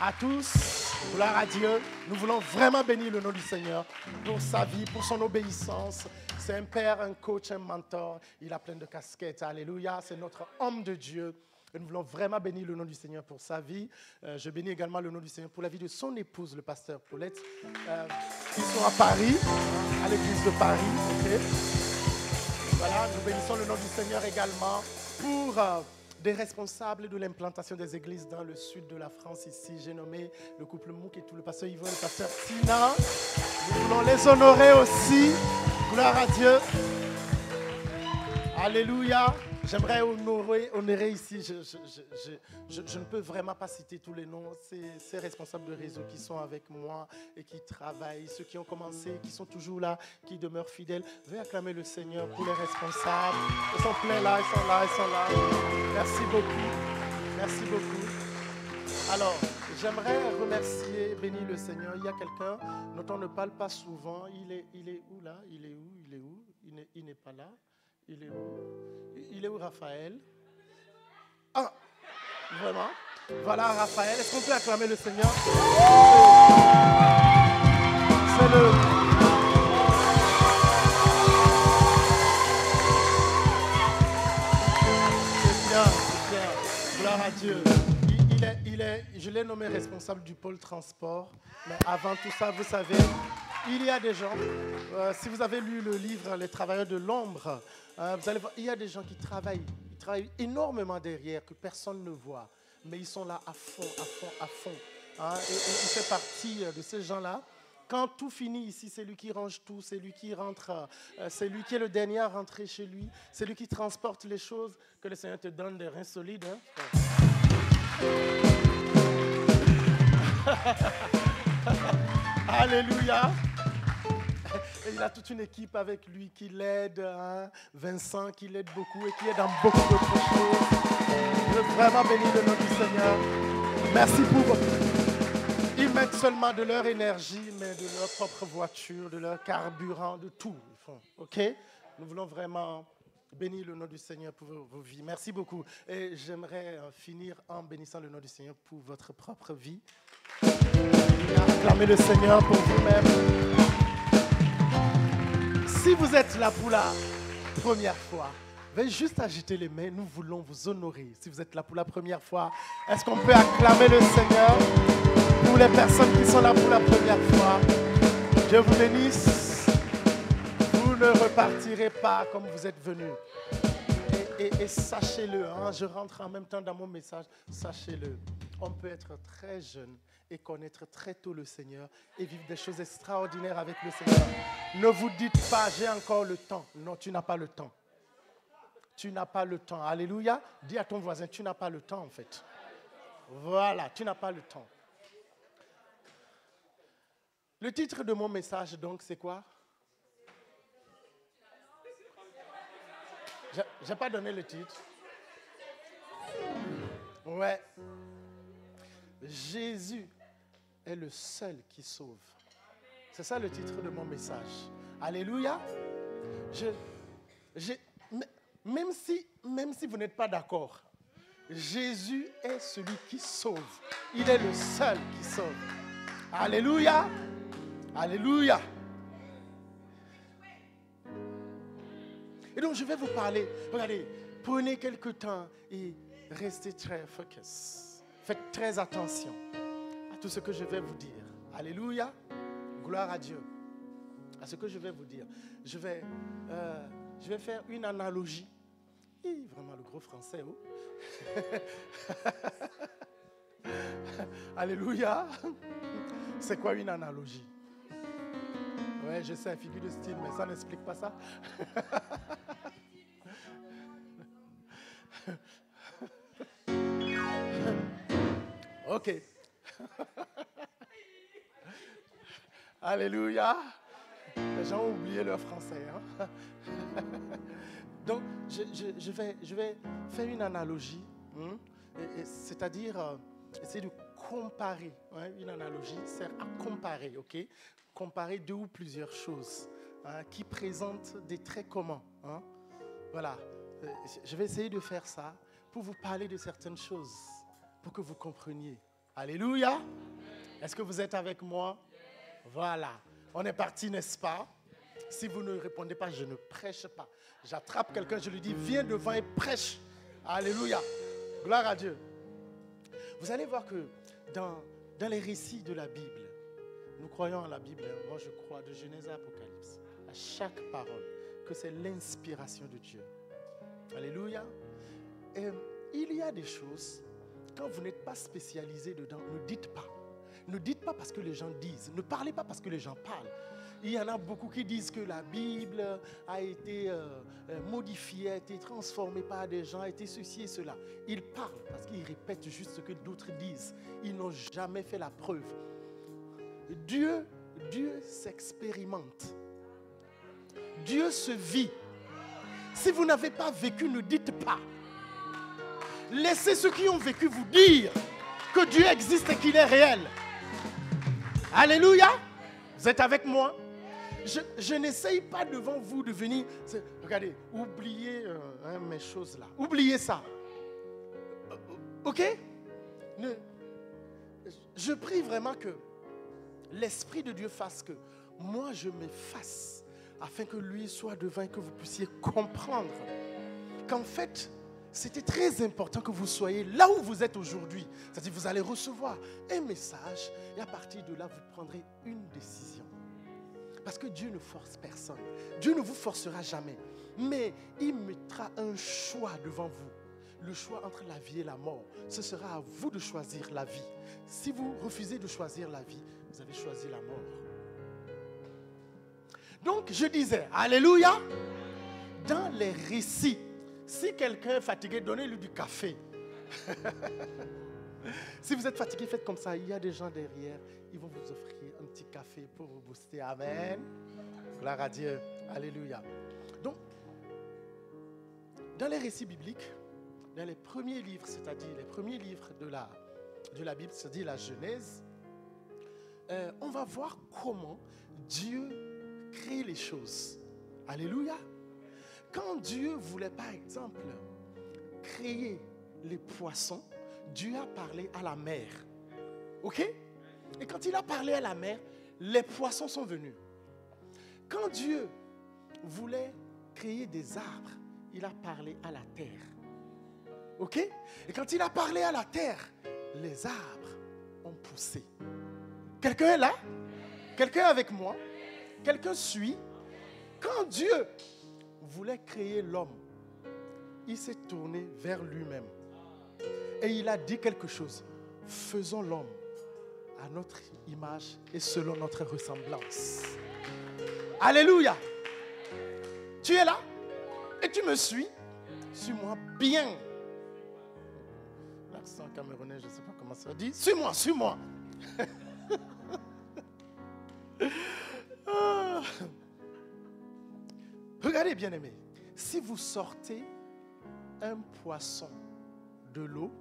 à tous. Gloire à Dieu. Nous voulons vraiment bénir le nom du Seigneur pour sa vie, pour son obéissance. C'est un père, un coach, un mentor. Il a plein de casquettes. Alléluia. C'est notre homme de Dieu. Et nous voulons vraiment bénir le nom du Seigneur pour sa vie. Je bénis également le nom du Seigneur pour la vie de son épouse, le pasteur Paulette. Ils sont à Paris, à l'église de Paris. Okay. Voilà, nous bénissons le nom du Seigneur également pour des responsables de l'implantation des églises dans le sud de la France. Ici, j'ai nommé le couple Mouk et tout, le pasteur Yvon et le pasteur Tina. Nous voulons les honorer aussi. Gloire à Dieu. Alléluia. J'aimerais honorer ici, je ne peux vraiment pas citer tous les noms, ces responsables de réseau qui sont avec moi et qui travaillent, ceux qui ont commencé, qui sont toujours là, qui demeurent fidèles. Veuillez acclamer le Seigneur pour les responsables. Ils sont pleins là, ils sont là, ils sont là. Merci beaucoup, merci beaucoup. Alors, j'aimerais remercier, bénir le Seigneur. Il y a quelqu'un dont on ne parle pas souvent. Il est où là? Il est où? Il n'est pas là. Il est où? Il est où, Raphaël? Ah, vraiment? Voilà, Raphaël. Est-ce qu'on peut acclamer le Seigneur? C'est le... C'est bien. Gloire à Dieu. Je l'ai nommé responsable du pôle transport. Mais avant tout ça, vous savez, il y a des gens, si vous avez lu le livre « Les travailleurs de l'ombre », vous allez voir, il y a des gens qui travaillent. Ils travaillent énormément derrière, que personne ne voit. Mais ils sont là à fond, à fond, à fond. Et il fait partie de ces gens-là. Quand tout finit ici, c'est lui qui range tout, c'est lui qui rentre, c'est lui qui est le dernier à rentrer chez lui, c'est lui qui transporte les choses, que le Seigneur te donne des reins solides. Hein. Alléluia. Et il a toute une équipe avec lui qui l'aide, hein? Vincent qui l'aide beaucoup et qui est dans beaucoup d'autres choses. Je veux vraiment bénir le nom du Seigneur. Merci pour... Ils mettent seulement de leur énergie, mais de leur propre voiture, de leur carburant, de tout. OK? Nous voulons vraiment bénir le nom du Seigneur pour vos vies. Merci beaucoup. Et j'aimerais finir en bénissant le nom du Seigneur pour votre propre vie. Acclamez le Seigneur pour vous-même. Si vous êtes là pour la première fois, veuillez juste agiter les mains. Nous voulons vous honorer. Si vous êtes là pour la première fois, est-ce qu'on peut acclamer le Seigneur pour les personnes qui sont là pour la première fois? Dieu vous bénisse. Vous ne repartirez pas comme vous êtes venus. Et sachez-le, hein, je rentre en même temps dans mon message, sachez-le, on peut être très jeune et connaître très tôt le Seigneur et vivre des choses extraordinaires avec le Seigneur. Ne vous dites pas, j'ai encore le temps. Non, tu n'as pas le temps. Tu n'as pas le temps. Alléluia. Dis à ton voisin, tu n'as pas le temps en fait. Voilà, tu n'as pas le temps. Le titre de mon message donc, c'est quoi? Je n'ai pas donné le titre. Ouais. Jésus est le seul qui sauve. C'est ça le titre de mon message. Alléluia. Même si vous n'êtes pas d'accord, Jésus est celui qui sauve. Il est le seul qui sauve. Alléluia. Alléluia. Et donc je vais vous parler. Regardez, prenez quelque temps et restez très focus. Faites très attention à tout ce que je vais vous dire. Alléluia. Gloire à Dieu. À ce que je vais vous dire. Je vais faire une analogie. Vraiment le gros français, oh. Alléluia. C'est quoi une analogie? Ouais, je sais, figure de style, mais ça n'explique pas ça. Ok. Alléluia. Les gens ont oublié leur français. Hein? Donc, je vais faire une analogie. C'est-à-dire, essayer de comparer. Hein? Une analogie sert à comparer, ok? Comparer deux ou plusieurs choses qui présentent des traits communs. Hein? Voilà. Je vais essayer de faire ça pour vous parler de certaines choses, pour que vous compreniez. Alléluia. Est-ce que vous êtes avec moi? Voilà. On est parti, n'est-ce pas? Si vous ne répondez pas, je ne prêche pas. J'attrape quelqu'un, je lui dis, viens devant et prêche. Alléluia. Gloire à Dieu. Vous allez voir que dans les récits de la Bible, nous croyons en la Bible, moi je crois de Genèse à Apocalypse, à chaque parole, que c'est l'inspiration de Dieu. Alléluia. Et il y a des choses, quand vous n'êtes pas spécialisé dedans, ne dites pas. Ne dites pas parce que les gens disent. Ne parlez pas parce que les gens parlent. Il y en a beaucoup qui disent que la Bible a été modifiée, a été transformée par des gens, a été ceci et cela. Ils parlent parce qu'ils répètent juste ce que d'autres disent. Ils n'ont jamais fait la preuve. Dieu s'expérimente. Dieu se vit. Si vous n'avez pas vécu, ne dites pas. Laissez ceux qui ont vécu vous dire que Dieu existe et qu'il est réel. Alléluia. Vous êtes avec moi? Je n'essaye pas devant vous de venir. Regardez, oubliez mes choses là. Oubliez ça. Ok? Je prie vraiment que l'Esprit de Dieu fasse que moi je m'efface afin que lui soit devant et que vous puissiez comprendre qu'en fait, c'était très important que vous soyez là où vous êtes aujourd'hui. C'est-à-dire vous allez recevoir un message et à partir de là, vous prendrez une décision. Parce que Dieu ne force personne. Dieu ne vous forcera jamais. Mais il mettra un choix devant vous. Le choix entre la vie et la mort. Ce sera à vous de choisir la vie. Si vous refusez de choisir la vie, vous avez choisi la mort. Donc, je disais, alléluia, dans les récits, si quelqu'un est fatigué, donnez-lui du café. Si vous êtes fatigué, faites comme ça. Il y a des gens derrière, ils vont vous offrir un petit café pour vous booster. Amen. Gloire à Dieu. Alléluia. Donc, dans les récits bibliques, dans les premiers livres, c'est-à-dire les premiers livres de la Bible, c'est-à-dire la Genèse, on va voir comment Dieu crée les choses. Alléluia. Quand Dieu voulait, par exemple, créer les poissons, Dieu a parlé à la mer. Ok? Et quand il a parlé à la mer, les poissons sont venus. Quand Dieu voulait créer des arbres, il a parlé à la terre. Ok? Et quand il a parlé à la terre, les arbres ont poussé. Quelqu'un est là? Quelqu'un est avec moi? Quelqu'un suit? Quand Dieu voulait créer l'homme, il s'est tourné vers lui-même. Et il a dit quelque chose. Faisons l'homme à notre image et selon notre ressemblance. Alléluia. Tu es là et tu me suis. Suis-moi bien. L'accent camerounais, je ne sais pas comment ça dit. Suis-moi, suis-moi. Regardez, bien-aimés. Si vous sortez un poisson de l'eau,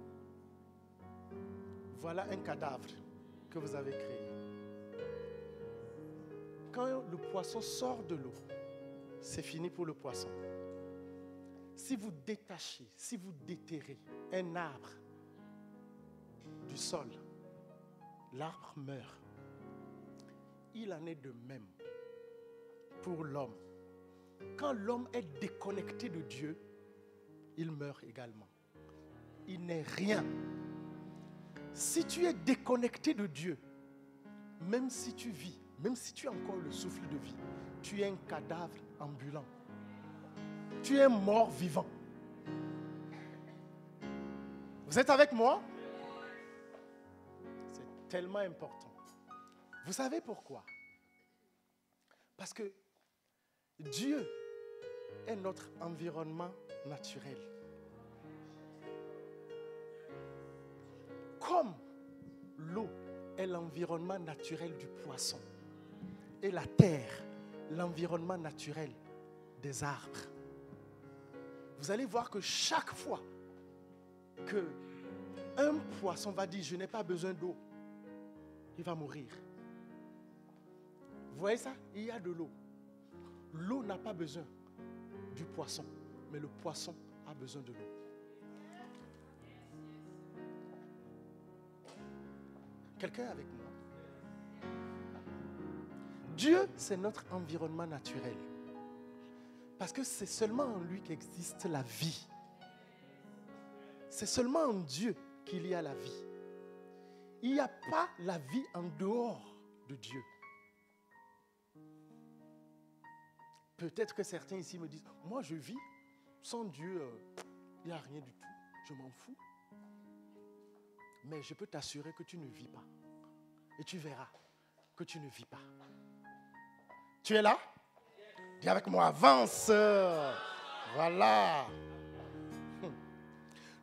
voilà un cadavre que vous avez créé. Quand le poisson sort de l'eau, c'est fini pour le poisson. Si vous détachez, si vous déterrez un arbre du sol, l'arbre meurt. Il en est de même pour l'homme. Quand l'homme est déconnecté de Dieu, il meurt également. Il n'est rien. Si tu es déconnecté de Dieu, même si tu vis, même si tu as encore le souffle de vie, tu es un cadavre ambulant. Tu es un mort vivant. Vous êtes avec moi? C'est tellement important. Vous savez pourquoi? Parce que Dieu est notre environnement naturel. Comme l'eau est l'environnement naturel du poisson et la terre, l'environnement naturel des arbres. Vous allez voir que chaque fois qu'un poisson va dire « je n'ai pas besoin d'eau », il va mourir. Vous voyez ça? Il y a de l'eau. L'eau n'a pas besoin du poisson, mais le poisson a besoin de l'eau. Quelqu'un est avec moi? Dieu, c'est notre environnement naturel. Parce que c'est seulement en lui qu'existe la vie. C'est seulement en Dieu qu'il y a la vie. Il n'y a pas la vie en dehors de Dieu. Peut-être que certains ici me disent, moi je vis, sans Dieu, il n'y a rien du tout. Je m'en fous. Mais je peux t'assurer que tu ne vis pas. Et tu verras que tu ne vis pas. Tu es là? Dis avec moi, avance. Voilà.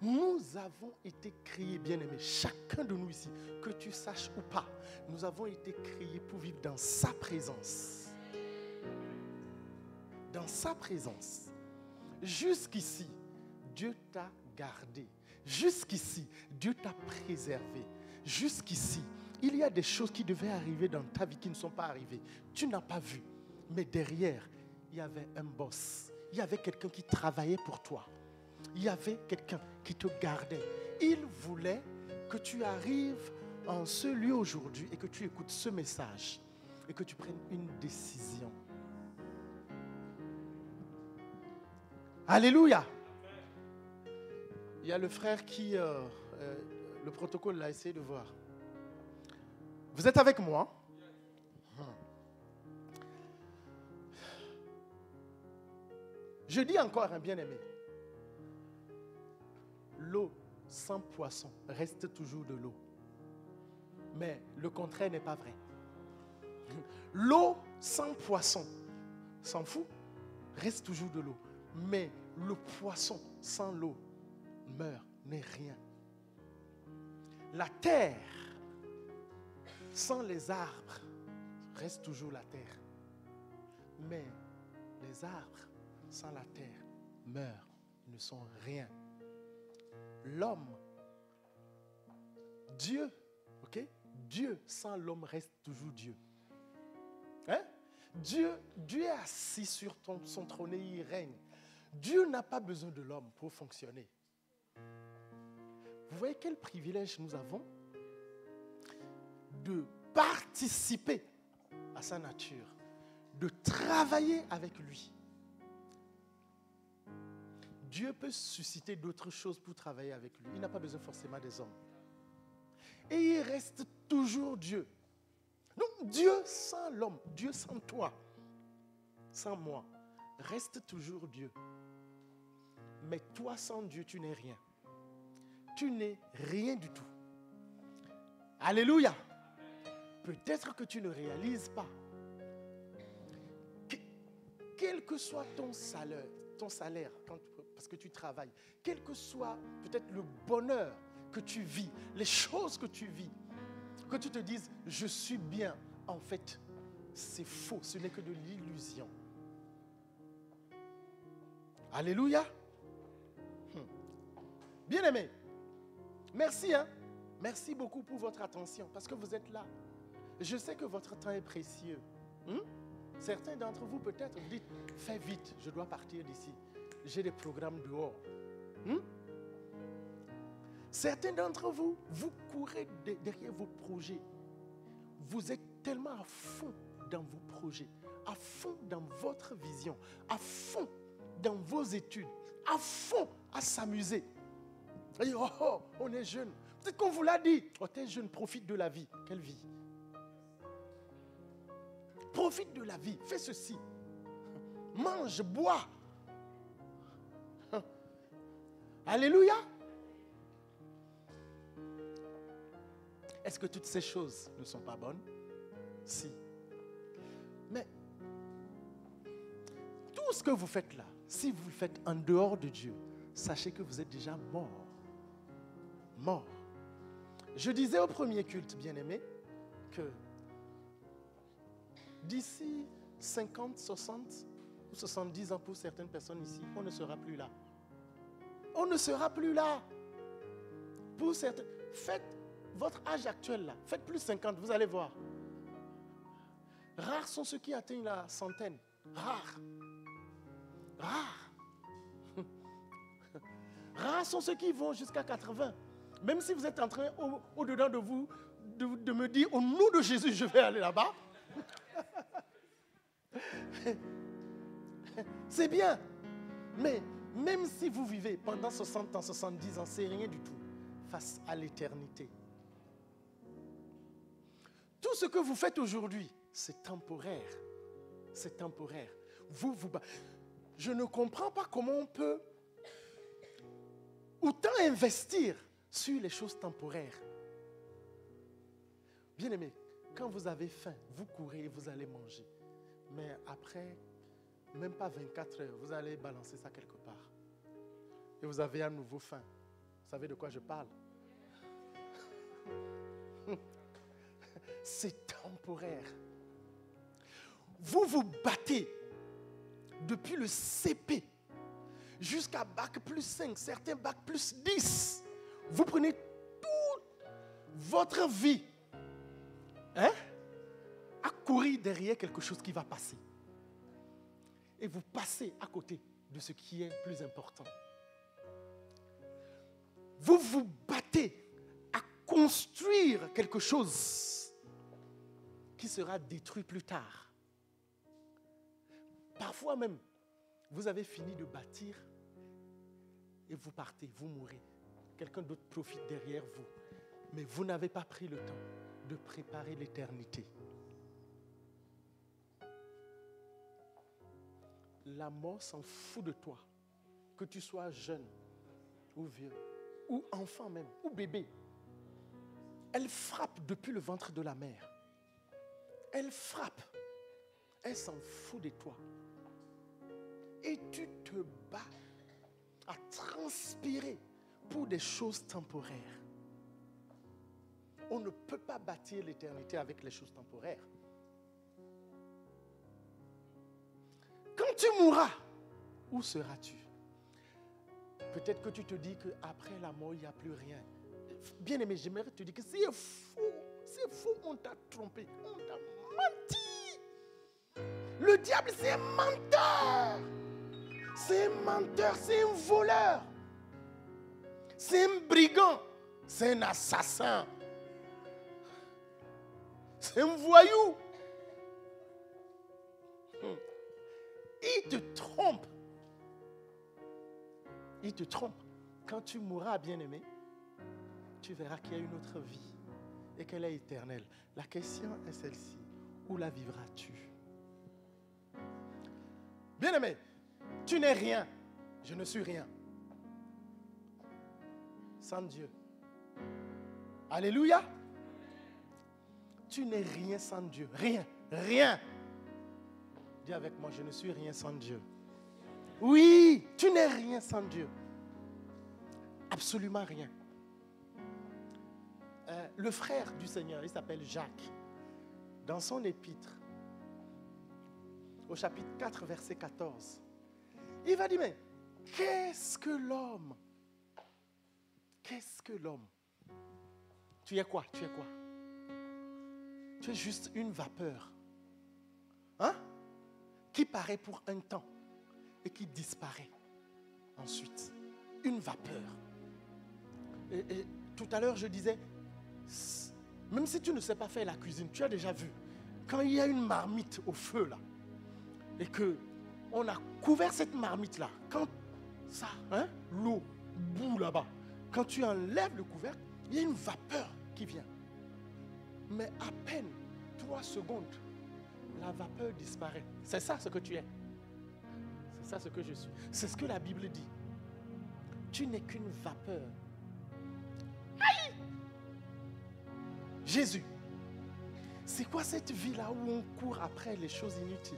Nous avons été créés, bien-aimés, chacun de nous ici, que tu saches ou pas, nous avons été créés pour vivre dans sa présence. Dans sa présence. Jusqu'ici, Dieu t'a gardé. Jusqu'ici, Dieu t'a préservé. Jusqu'ici, il y a des choses qui devaient arriver dans ta vie qui ne sont pas arrivées. Tu n'as pas vu. Mais derrière, il y avait un boss. Il y avait quelqu'un qui travaillait pour toi. Il y avait quelqu'un qui te gardait. Il voulait que tu arrives en ce lieu aujourd'hui et que tu écoutes ce message et que tu prennes une décision. Alléluia. Il y a le frère qui, le protocole l'a essayé de voir. Vous êtes avec moi? Je dis encore un bien-aimé. L'eau sans poisson reste toujours de l'eau. Mais le contraire n'est pas vrai. L'eau sans poisson, s'en fout, reste toujours de l'eau. Mais le poisson sans l'eau meurt, n'est rien. La terre sans les arbres reste toujours la terre. Mais les arbres sans la terre meurent, ne sont rien. L'homme, Dieu, ok? Dieu sans l'homme reste toujours Dieu. Hein? Dieu est assis sur son trône et il règne. Dieu n'a pas besoin de l'homme pour fonctionner. Vous voyez quel privilège nous avons de participer à sa nature, de travailler avec lui. Dieu peut susciter d'autres choses pour travailler avec lui. Il n'a pas besoin forcément des hommes. Et il reste toujours Dieu. Donc Dieu sans l'homme, Dieu sans toi, sans moi, reste toujours Dieu. Mais toi sans Dieu, tu n'es rien. Tu n'es rien du tout. Alléluia. Peut-être que tu ne réalises pas. Quel que soit ton salaire parce que tu travailles, quel que soit peut-être le bonheur que tu vis, les choses que tu vis, que tu te dises, je suis bien, en fait, c'est faux, ce n'est que de l'illusion. Alléluia. Bien-aimés, merci, merci beaucoup pour votre attention, parce que vous êtes là. Je sais que votre temps est précieux. Certains d'entre vous, peut-être, vous dites, fais vite, je dois partir d'ici. J'ai des programmes dehors. Certains d'entre vous, vous courez derrière vos projets. Vous êtes tellement à fond dans vos projets, à fond dans votre vision, à fond dans vos études, à fond à s'amuser. Et on est jeune. Peut-être qu'on vous l'a dit. Oh, t'es jeune, profite de la vie. Quelle vie? Profite de la vie. Fais ceci. Mange, bois. Alléluia. Est-ce que toutes ces choses ne sont pas bonnes? Si. Mais tout ce que vous faites là, si vous le faites en dehors de Dieu, sachez que vous êtes déjà mort. Mort. Je disais au premier culte, bien-aimé, que d'ici 50, 60 ou 70 ans pour certaines personnes ici, on ne sera plus là. On ne sera plus là. Pour certains, faites votre âge actuel là, faites plus 50, vous allez voir. Rares sont ceux qui atteignent la centaine. Rares. Rares. Rares sont ceux qui vont jusqu'à 80. Même si vous êtes en train, au-dedans de vous, de me dire, au nom de Jésus, je vais aller là-bas. C'est bien. Mais même si vous vivez pendant 60 ans, 70 ans, c'est rien du tout face à l'éternité. Tout ce que vous faites aujourd'hui, c'est temporaire. C'est temporaire. Je ne comprends pas comment on peut autant investir sur les choses temporaires. Bien-aimé, quand vous avez faim, vous courez et vous allez manger. Mais après, même pas 24 heures, vous allez balancer ça quelque part. Et vous avez à nouveau faim. Vous savez de quoi je parle? C'est temporaire. Vous vous battez depuis le CP jusqu'à bac plus 5, certains bac plus 10. Vous prenez toute votre vie à courir derrière quelque chose qui va passer. Et vous passez à côté de ce qui est plus important. Vous vous battez à construire quelque chose qui sera détruit plus tard. Parfois même, vous avez fini de bâtir et vous partez, vous mourrez. Quelqu'un d'autre profite derrière vous. Mais vous n'avez pas pris le temps de préparer l'éternité. La mort s'en fout de toi. Que tu sois jeune ou vieux, ou enfant même, ou bébé. Elle frappe depuis le ventre de la mère. Elle frappe. Elle s'en fout de toi. Et tu te bats à transpirer pour des choses temporaires. On ne peut pas bâtir l'éternité avec les choses temporaires. Quand tu mourras, où seras-tu? Peut-être que tu te dis qu'après la mort, il n'y a plus rien. Bien-aimé, j'aimerais te dire que c'est faux, on t'a trompé, on t'a menti. Le diable, c'est un menteur. C'est un menteur, c'est un voleur. C'est un brigand, c'est un assassin. C'est un voyou. Il te trompe. Il te trompe. Quand tu mourras, bien-aimé, tu verras qu'il y a une autre vie et qu'elle est éternelle. La question est celle-ci. Où la vivras-tu? Bien-aimé, tu n'es rien. Je ne suis rien. Sans Dieu. Alléluia. Tu n'es rien sans Dieu. Rien. Rien. Dis avec moi, je ne suis rien sans Dieu. Oui, tu n'es rien sans Dieu. Absolument rien. Le frère du Seigneur, il s'appelle Jacques. Dans son épître, au chapitre 4, verset 14, il va dire, mais qu'est-ce que l'homme? Qu'est-ce que l'homme? Tu es quoi? Tu es quoi? Tu es juste une vapeur. Hein? Qui paraît pour un temps et qui disparaît ensuite. Une vapeur. Et tout à l'heure, je disais, même si tu ne sais pas faire la cuisine, tu as déjà vu, quand il y a une marmite au feu là, et qu'on a couvert cette marmite là, quand ça, l'eau bout là-bas, quand tu enlèves le couvercle, il y a une vapeur qui vient. Mais à peine 3 secondes, la vapeur disparaît. C'est ça ce que tu es. C'est ça ce que je suis. C'est ce que la Bible dit. Tu n'es qu'une vapeur. Aïe! Jésus, c'est quoi cette vie-là où on court après les choses inutiles?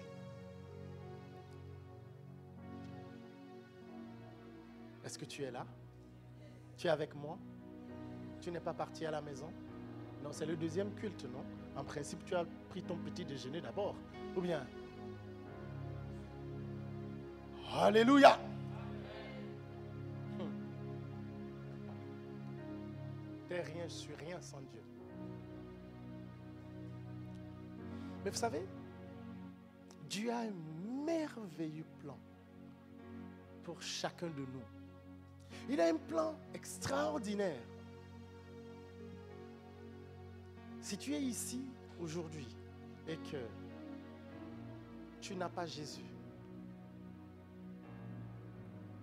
Est-ce que tu es là? Tu es avec moi? Tu n'es pas parti à la maison? Non, c'est le deuxième culte, non? En principe, tu as pris ton petit déjeuner d'abord. Ou bien? Alléluia! T'es rien sur rien sans Dieu. Mais vous savez, Dieu a un merveilleux plan pour chacun de nous. Il a un plan extraordinaire. Si tu es ici aujourd'hui et que tu n'as pas Jésus,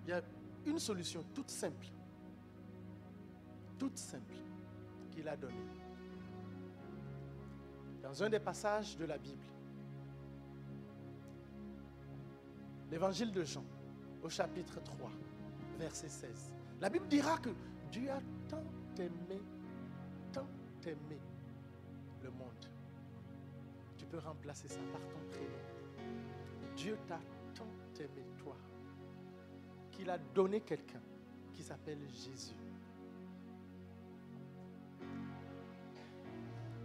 il y a une solution toute simple qu'il a donnée. Dans un des passages de la Bible, l'évangile de Jean, au chapitre 3, verset 16, la Bible dira que Dieu a tant aimé le monde. Tu peux remplacer ça par ton prénom. Dieu t'a tant aimé, toi, qu'il a donné quelqu'un qui s'appelle Jésus.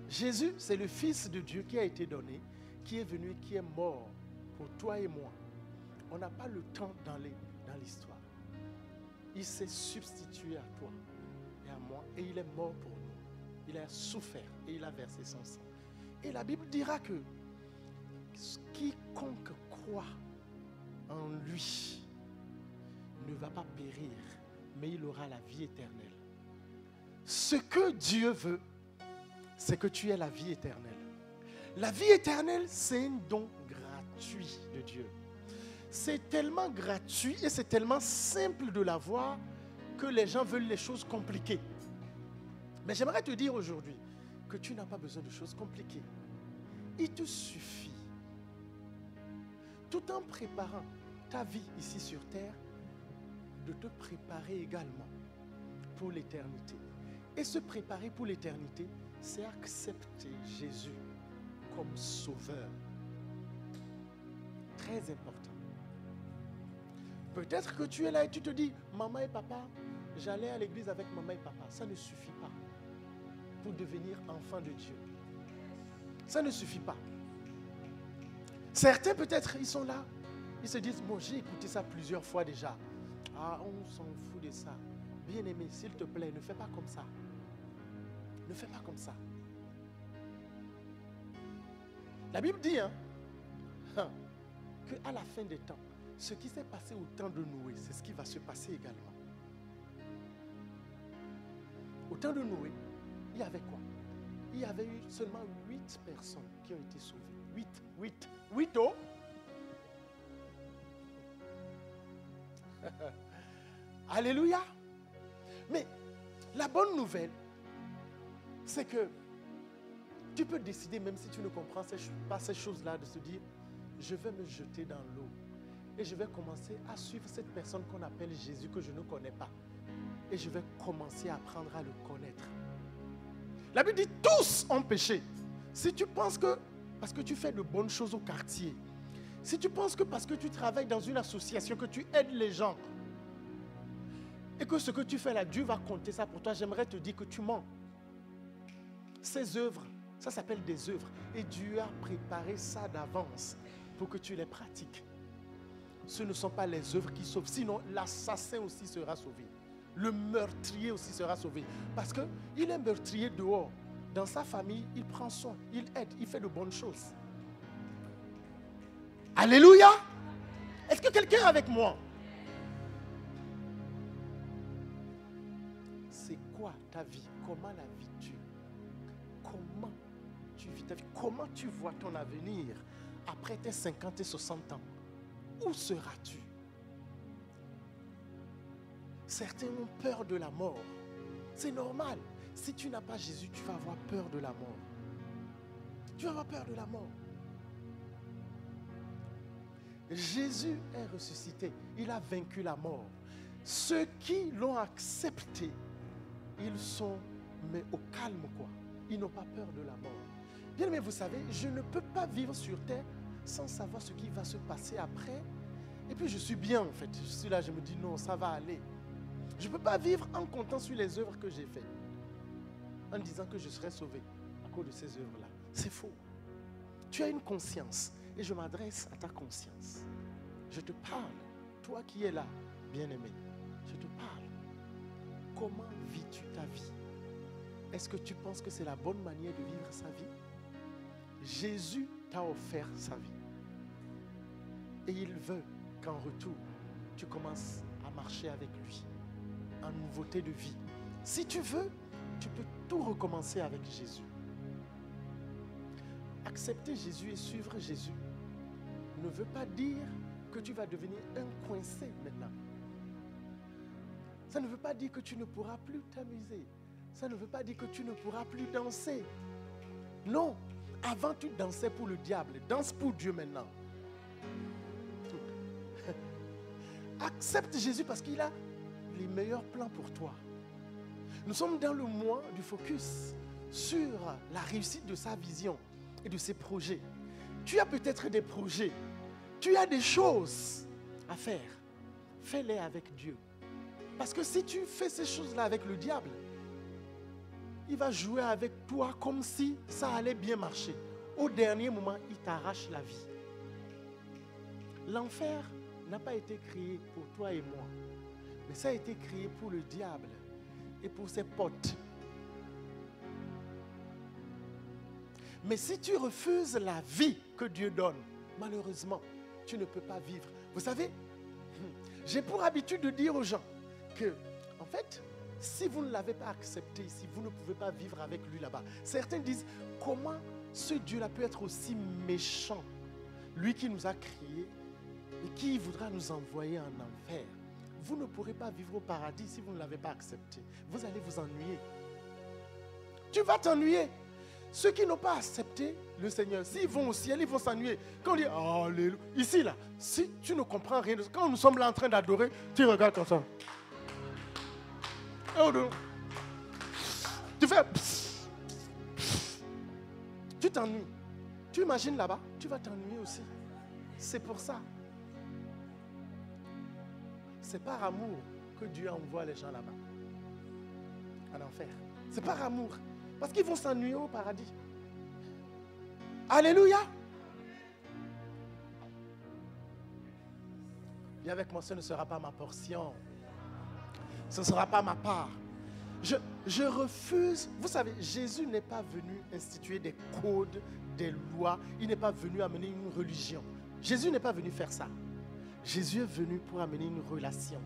Jésus, c'est le Fils de Dieu qui a été donné, qui est venu et qui est mort pour toi et moi. On n'a pas le temps dans l'histoire. Il s'est substitué à toi et à moi et il est mort pour nous. Il a souffert et il a versé son sang. Et la Bible dira que quiconque croit en lui ne va pas périr, mais il aura la vie éternelle. Ce que Dieu veut, c'est que tu aies la vie éternelle. La vie éternelle, c'est un don gratuit de Dieu. C'est tellement gratuit et c'est tellement simple de l'avoir que les gens veulent les choses compliquées. Mais j'aimerais te dire aujourd'hui que tu n'as pas besoin de choses compliquées. Il te suffit, tout en préparant ta vie ici sur terre, de te préparer également pour l'éternité. Et se préparer pour l'éternité, c'est accepter Jésus comme sauveur. Très important. Peut-être que tu es là et tu te dis, maman et papa, j'allais à l'église avec maman et papa. Ça ne suffit pas pour devenir enfant de Dieu. Ça ne suffit pas. Certains peut-être, ils sont là. Ils se disent, bon, j'ai écouté ça plusieurs fois déjà. Ah, on s'en fout de ça. Bien-aimé, s'il te plaît, ne fais pas comme ça. Ne fais pas comme ça. La Bible dit qu'à la fin des temps, ce qui s'est passé au temps de Noé, c'est ce qui va se passer également. Au temps de Noé, il y avait quoi? Il y avait eu seulement 8 personnes qui ont été sauvées. 8 oh! Alléluia! Mais la bonne nouvelle, c'est que tu peux décider, même si tu ne comprends pas ces choses-là, de se dire, je vais me jeter dans l'eau et je vais commencer à suivre cette personne qu'on appelle Jésus, que je ne connais pas. Et je vais commencer à apprendre à le connaître. La Bible dit, tous ont péché. Si tu penses que, parce que tu fais de bonnes choses au quartier, si tu penses que parce que tu travailles dans une association, que tu aides les gens, et que ce que tu fais là, Dieu va compter ça pour toi, j'aimerais te dire que tu mens. Ces œuvres, ça s'appelle des œuvres. Et Dieu a préparé ça d'avance pour que tu les pratiques. Ce ne sont pas les œuvres qui sauvent. Sinon, l'assassin aussi sera sauvé. Le meurtrier aussi sera sauvé. Parce qu'il est meurtrier dehors. Dans sa famille, il prend soin, il aide, il fait de bonnes choses. Alléluia! Est-ce que quelqu'un est avec moi? C'est quoi ta vie? Comment la vis-tu? Comment tu vis ta vie? Comment tu vois ton avenir après tes 50 et 60 ans? Où seras-tu? Certains ont peur de la mort. C'est normal. Si tu n'as pas Jésus, tu vas avoir peur de la mort. Tu vas avoir peur de la mort. Jésus est ressuscité. Il a vaincu la mort. Ceux qui l'ont accepté, ils sont mais au calme, quoi. Ils n'ont pas peur de la mort. Bien, mais vous savez, je ne peux pas vivre sur terre sans savoir ce qui va se passer après. Et puis je suis bien, en fait. Je suis là, je me dis non, ça va aller. Je ne peux pas vivre en comptant sur les œuvres que j'ai faites, en disant que je serai sauvé à cause de ces œuvres-là. C'est faux. Tu as une conscience et je m'adresse à ta conscience. Je te parle, toi qui es là, bien-aimé. Je te parle. Comment vis-tu ta vie? Est-ce que tu penses que c'est la bonne manière de vivre sa vie? Jésus t'a offert sa vie. Et il veut qu'en retour, tu commences à marcher avec lui, en nouveauté de vie. Si tu veux, tu peux tout recommencer avec Jésus. Accepter Jésus et suivre Jésus ne veut pas dire que tu vas devenir un coincé maintenant. Ça ne veut pas dire que tu ne pourras plus t'amuser. Ça ne veut pas dire que tu ne pourras plus danser. Non, avant tu dansais pour le diable, danse pour Dieu maintenant. Accepte Jésus parce qu'il a les meilleurs plans pour toi. Nous sommes dans le mois du focus sur la réussite de sa vision et de ses projets. Tu as peut-être des projets, tu as des choses à faire. Fais-les avec Dieu. Parce que si tu fais ces choses-là avec le diable, il va jouer avec toi comme si ça allait bien marcher. Au dernier moment, il t'arrache la vie. L'enfer n'a pas été créé pour toi et moi, mais ça a été créé pour le diable et pour ses potes. Mais si tu refuses la vie que Dieu donne, malheureusement, tu ne peux pas vivre. Vous savez, j'ai pour habitude de dire aux gens que, en fait, si vous ne l'avez pas accepté ici, vous ne pouvez pas vivre avec lui là-bas. Certains disent, comment ce Dieu-là peut être aussi méchant? Lui qui nous a créés et qui voudra nous envoyer en enfer. Vous ne pourrez pas vivre au paradis si vous ne l'avez pas accepté. Vous allez vous ennuyer. Tu vas t'ennuyer. Ceux qui n'ont pas accepté le Seigneur, s'ils vont au ciel, ils vont s'ennuyer. Quand on dit, alléluia, ici là, si tu ne comprends rien, quand nous sommes là en train d'adorer, tu regardes comme ça. Tu fais... Tu t'ennuies. Tu imagines là-bas, tu vas t'ennuyer aussi. C'est pour ça. C'est par amour que Dieu envoie les gens là-bas, en enfer. C'est par amour. Parce qu'ils vont s'ennuyer au paradis. Alléluia. Viens avec moi, ce ne sera pas ma portion. Ce ne sera pas ma part. Je refuse. Vous savez, Jésus n'est pas venu instituer des codes, des lois. Il n'est pas venu amener une religion. Jésus n'est pas venu faire ça. Jésus est venu pour amener une relation.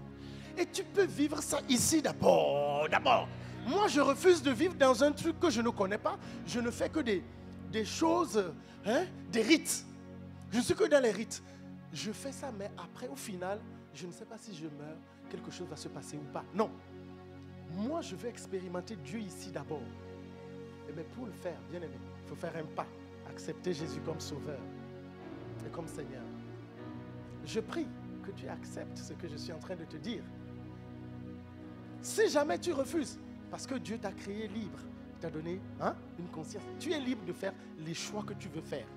Et tu peux vivre ça ici d'abord. Moi, je refuse de vivre dans un truc que je ne connais pas. Je ne fais que des choses, des rites. Je ne suis que dans les rites. Je fais ça, mais après, au final, je ne sais pas si je meurs, quelque chose va se passer ou pas. Non. Moi, je veux expérimenter Dieu ici d'abord. Et bien, pour le faire, bien aimé, il faut faire un pas. Accepter Jésus comme sauveur et comme Seigneur. Je prie que tu acceptes ce que je suis en train de te dire. Si jamais tu refuses, parce que Dieu t'a créé libre, il t'a donné une conscience, tu es libre de faire les choix que tu veux faire.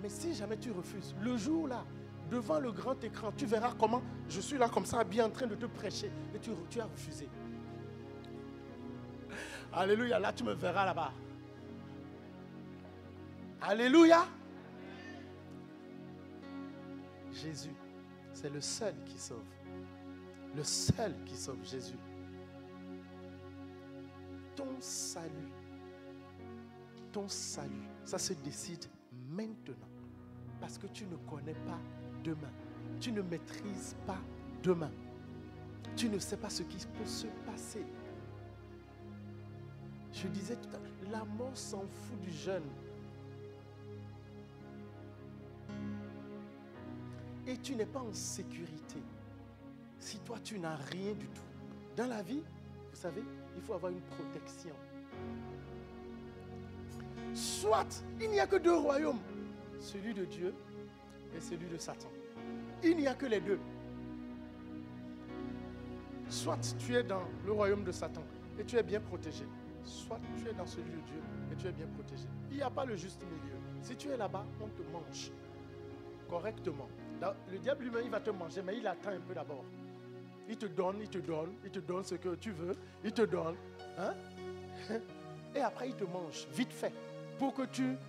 Mais si jamais tu refuses, le jour là, devant le grand écran, tu verras comment je suis là comme ça, bien en train de te prêcher, et tu as refusé. Alléluia, là tu me verras là-bas. Alléluia. Jésus, c'est le seul qui sauve. Le seul qui sauve, Jésus. Ton salut, ça se décide maintenant. Parce que tu ne connais pas demain. Tu ne maîtrises pas demain. Tu ne sais pas ce qui peut se passer. Je disais tout à l'heure, la mort s'en fout du jeune. Et tu n'es pas en sécurité si toi tu n'as rien du tout. Dans la vie, vous savez, il faut avoir une protection. Soit il n'y a que deux royaumes, celui de Dieu et celui de Satan. Il n'y a que les deux. Soit tu es dans le royaume de Satan et tu es bien protégé, soit tu es dans celui de Dieu et tu es bien protégé. Il n'y a pas le juste milieu. Si tu es là-bas, on te mange correctement. Le diable lui-même, il va te manger, mais il attend un peu d'abord. Il te donne ce que tu veux, il te donne. Hein? Et après, il te mange, vite fait.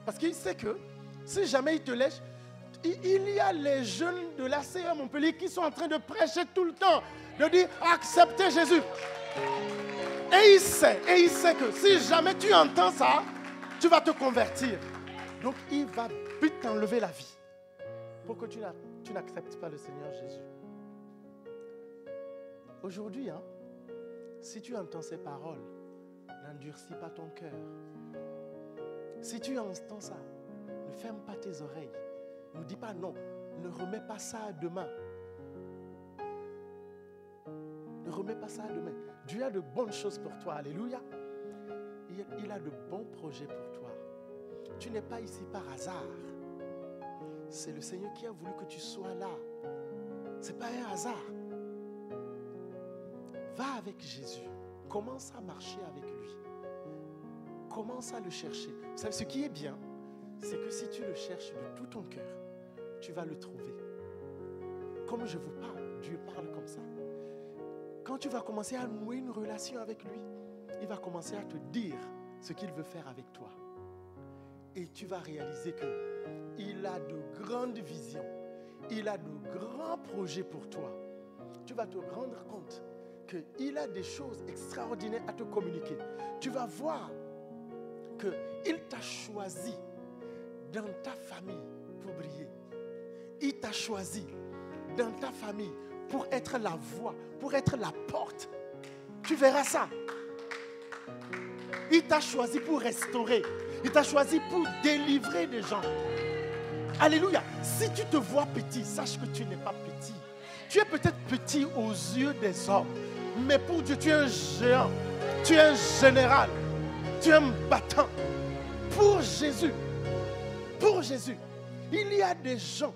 Parce qu'il sait que si jamais il te lèche, il y a les jeunes de l'ACM Montpellier qui sont en train de prêcher tout le temps, de dire acceptez Jésus. Et il sait que si jamais tu entends ça, tu vas te convertir. Donc il va vite t'enlever la vie pour que tu n'acceptes pas le Seigneur Jésus. Aujourd'hui, si tu entends ces paroles, n'endurcis pas ton cœur. Si tu entends ça, ne ferme pas tes oreilles. Ne dis pas non, ne remets pas ça à demain. Ne remets pas ça à demain. Dieu a de bonnes choses pour toi, alléluia. Il a de bons projets pour toi. Tu n'es pas ici par hasard. C'est le Seigneur qui a voulu que tu sois là. Ce n'est pas un hasard. Va avec Jésus. Commence à marcher avec lui. Commence à le chercher. Vous savez, ce qui est bien, c'est que si tu le cherches de tout ton cœur, tu vas le trouver. Comme je vous parle, Dieu parle comme ça. Quand tu vas commencer à nouer une relation avec lui, il va commencer à te dire ce qu'il veut faire avec toi. Et tu vas réaliser qu'il a de grandes visions. Il a de grands projets pour toi. Tu vas te rendre compte qu'il a des choses extraordinaires à te communiquer. Tu vas voir qu'il t'a choisi dans ta famille pour briller. Il t'a choisi dans ta famille pour être la voie, pour être la porte. Tu verras ça. Il t'a choisi pour restaurer. Il t'a choisi pour délivrer des gens. Alléluia. Si tu te vois petit, sache que tu n'es pas petit. Tu es peut-être petit aux yeux des hommes, mais pour Dieu, tu es un géant. Tu es un général. Tu es un battant. Pour Jésus, il y a des gens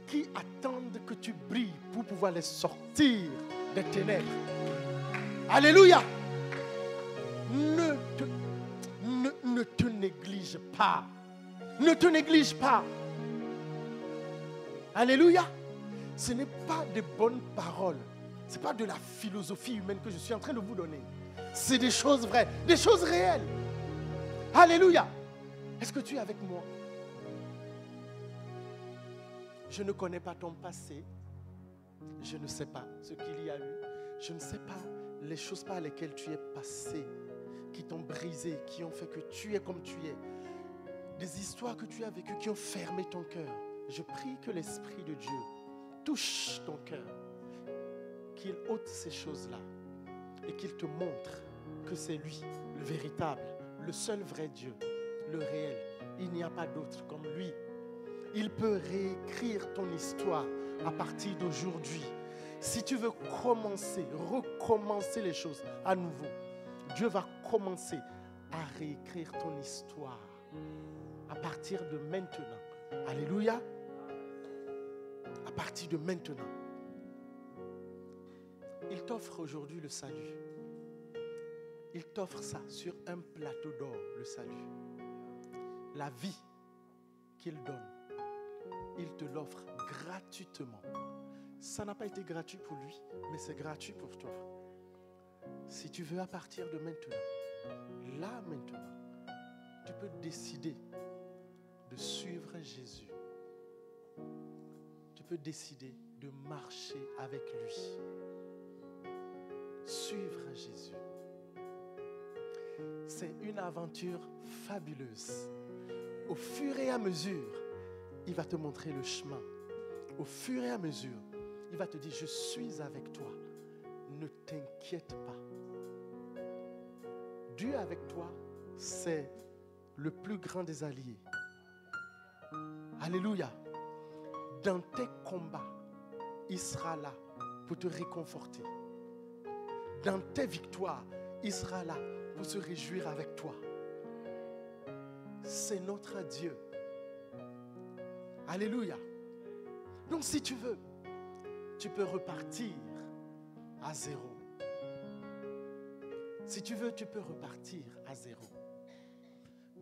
qui attendent que tu brilles pour pouvoir les sortir des ténèbres. Alléluia. Ne te néglige pas. Ne te néglige pas. Alléluia. Ce n'est pas des bonnes paroles. Ce n'est pas de la philosophie humaine que je suis en train de vous donner. C'est des choses vraies, des choses réelles. Alléluia. Est-ce que tu es avec moi? Je ne connais pas ton passé. Je ne sais pas ce qu'il y a eu. Je ne sais pas les choses par lesquelles tu es passé, qui t'ont brisé, qui ont fait que tu es comme tu es. Des histoires que tu as vécues qui ont fermé ton cœur. Je prie que l'Esprit de Dieu touche ton cœur, qu'il ôte ces choses-là et qu'il te montre que c'est lui, le véritable, le seul vrai Dieu, le réel. Il n'y a pas d'autre comme lui. Il peut réécrire ton histoire à partir d'aujourd'hui. Si tu veux recommencer les choses à nouveau, Dieu va commencer à réécrire ton histoire à partir de maintenant. Alléluia. À partir de maintenant. Il t'offre aujourd'hui le salut. Il t'offre ça sur un plateau d'or, le salut. La vie qu'il donne, il te l'offre gratuitement. Ça n'a pas été gratuit pour lui, mais c'est gratuit pour toi. Si tu veux à partir de maintenant, là maintenant, tu peux décider de suivre Jésus. Tu peux décider de marcher avec lui. Suivre Jésus. C'est une aventure fabuleuse. Au fur et à mesure, il va te montrer le chemin. Au fur et à mesure, il va te dire, je suis avec toi. Ne t'inquiète pas. Dieu avec toi, c'est le plus grand des alliés. Alléluia. Dans tes combats, il sera là pour te réconforter. Dans tes victoires, il sera là pour se réjouir avec toi. C'est notre Dieu. Alléluia. Donc si tu veux, tu peux repartir à zéro. Si tu veux, tu peux repartir à zéro.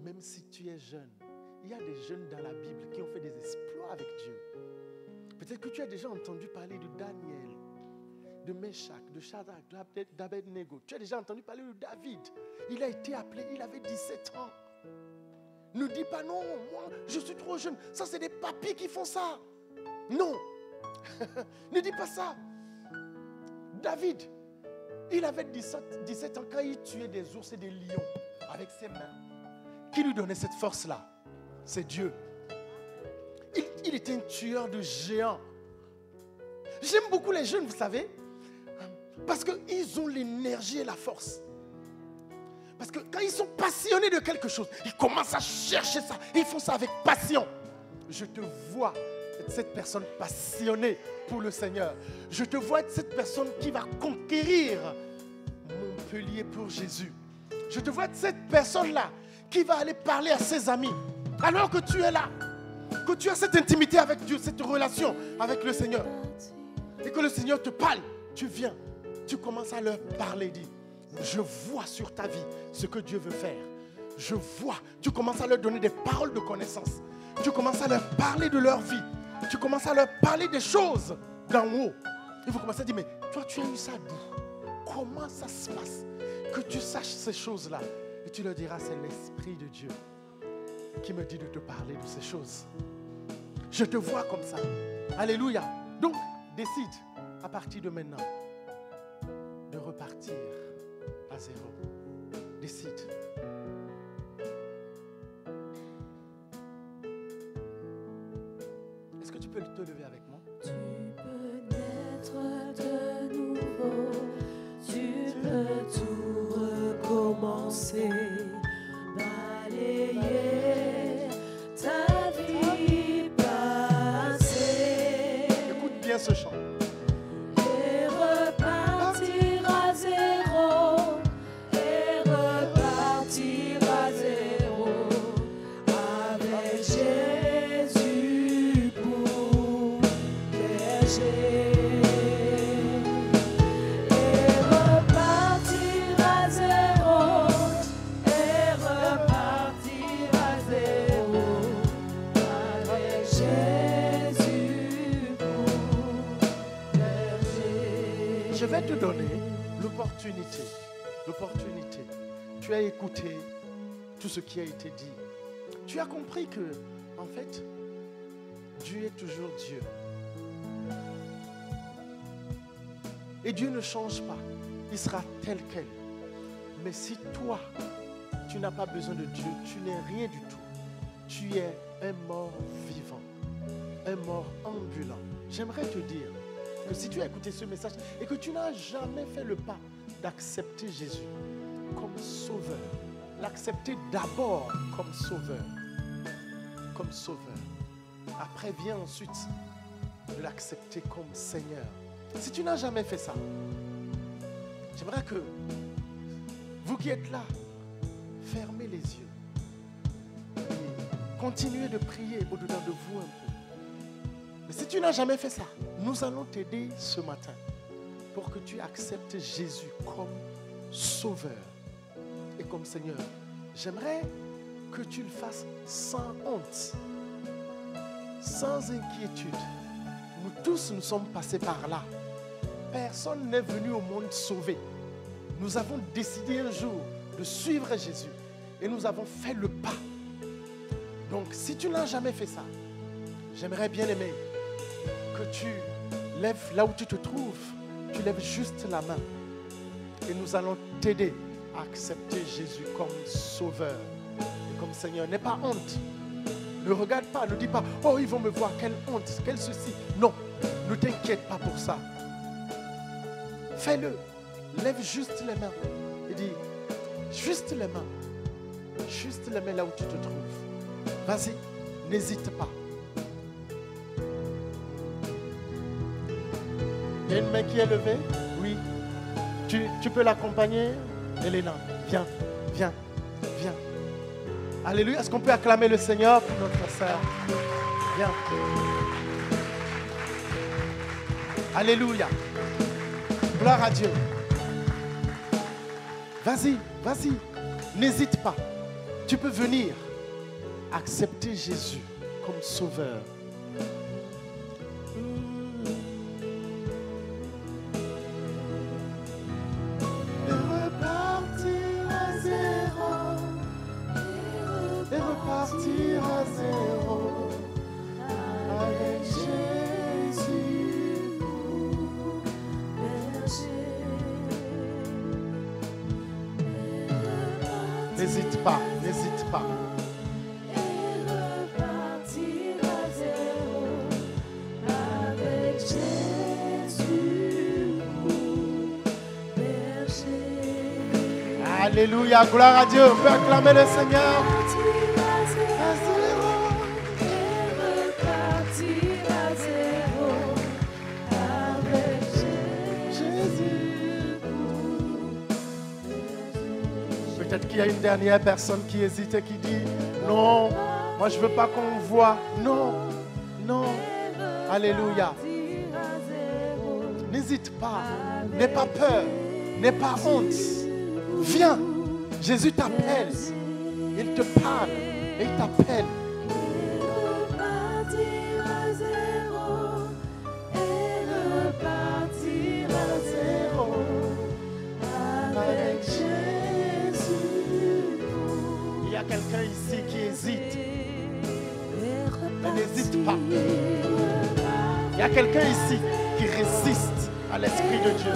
Même si tu es jeune, il y a des jeunes dans la Bible qui ont fait des exploits avec Dieu. Peut-être que tu as déjà entendu parler de Daniel, de Meshach, de Shadrach, d'Abednego. Tu as déjà entendu parler de David. Il a été appelé, il avait 17 ans. Ne dis pas non, moi je suis trop jeune. Ça c'est des papis qui font ça. Non. Ne dis pas ça. David, il avait 17 ans quand il tuait des ours et des lions avec ses mains. Qui lui donnait cette force-là? C'est Dieu. Il était un tueur de géants. J'aime beaucoup les jeunes, vous savez, parce qu'ils ont l'énergie et la force. Parce que quand ils sont passionnés de quelque chose, ils commencent à chercher ça. Ils font ça avec passion. Je te vois être cette personne passionnée pour le Seigneur. Je te vois être cette personne qui va conquérir Montpellier pour Jésus. Je te vois être cette personne-là qui va aller parler à ses amis. Alors que tu es là, que tu as cette intimité avec Dieu, cette relation avec le Seigneur. Et que le Seigneur te parle, tu viens, tu commences à leur parler, dis, je vois sur ta vie ce que Dieu veut faire. Je vois, tu commences à leur donner des paroles de connaissance. Tu commences à leur parler de leur vie. Tu commences à leur parler des choses d'en haut. Et vous commencez à dire, mais toi tu as eu ça d'où? Comment ça se passe? Que tu saches ces choses-là. Et tu leur diras, c'est l'Esprit de Dieu qui me dit de te parler de ces choses. Je te vois comme ça. Alléluia. Donc, décide à partir de maintenant de repartir à zéro. Décide. Est-ce que tu peux te lever avec moi? Tu peux naître de nouveau, tu peux tout recommencer, balayer ta vie passée. Écoute bien ce chant. Et repartir à zéro, et repartir à zéro, avec Jésus pour berger. Et repartir à zéro, et repartir à zéro, avec Jésus pour berger. Je vais te donner l'opportunité. L'opportunité. Tu as écouté tout ce qui a été dit. Tu as compris que, en fait, Dieu est toujours Dieu. Et Dieu ne change pas. Il sera tel quel. Mais si toi, tu n'as pas besoin de Dieu, tu n'es rien du tout. Tu es un mort vivant, un mort ambulant. J'aimerais te dire que si tu as écouté ce message et que tu n'as jamais fait le pas d'accepter Jésus comme sauveur, l'accepter d'abord comme sauveur, après vient ensuite de l'accepter comme Seigneur. Si tu n'as jamais fait ça, j'aimerais que vous qui êtes là, fermez les yeux et continuez de prier au-dedans de vous un peu. Mais si tu n'as jamais fait ça, nous allons t'aider ce matin pour que tu acceptes Jésus comme sauveur et comme Seigneur. J'aimerais que tu le fasses sans honte, sans inquiétude. Nous tous, nous sommes passés par là. Personne n'est venu au monde sauvé. Nous avons décidé un jour de suivre Jésus et nous avons fait le pas. Donc, si tu n'as jamais fait ça, j'aimerais bien aimer que tu lèves là où tu te trouves, tu lèves juste la main et nous allons t'aider à accepter Jésus comme sauveur et comme Seigneur. N'aie pas honte. Ne regarde pas, ne dis pas, oh ils vont me voir, quelle honte, quel ceci. Non, ne t'inquiète pas pour ça. Fais-le. Lève juste les mains et dis, juste les mains là où tu te trouves. Vas-y, n'hésite pas. Il y a une main qui est levée? Oui. Tu peux l'accompagner? Elle est là. Viens. Alléluia. Est-ce qu'on peut acclamer le Seigneur pour notre sœur? Viens. Alléluia. Gloire à Dieu. Vas-y, vas-y. N'hésite pas. Tu peux venir accepter Jésus comme sauveur. Et repartir à zéro. Et repartir à zéro. Avec Jésus pour berger. N'hésite pas, n'hésite pas. Alléluia, gloire à Dieu. On peut acclamer le Seigneur. Peut-être qu'il y a une dernière personne qui hésite et qui dit non, moi je ne veux pas qu'on me voie. Non, non. Alléluia. N'hésite pas. N'aie pas peur. N'aie pas honte. Viens. Jésus t'appelle. Il te parle et il t'appelle. Il y a quelqu'un ici qui hésite. Mais n'hésite pas. Il y a quelqu'un ici qui résiste à l'Esprit de Dieu.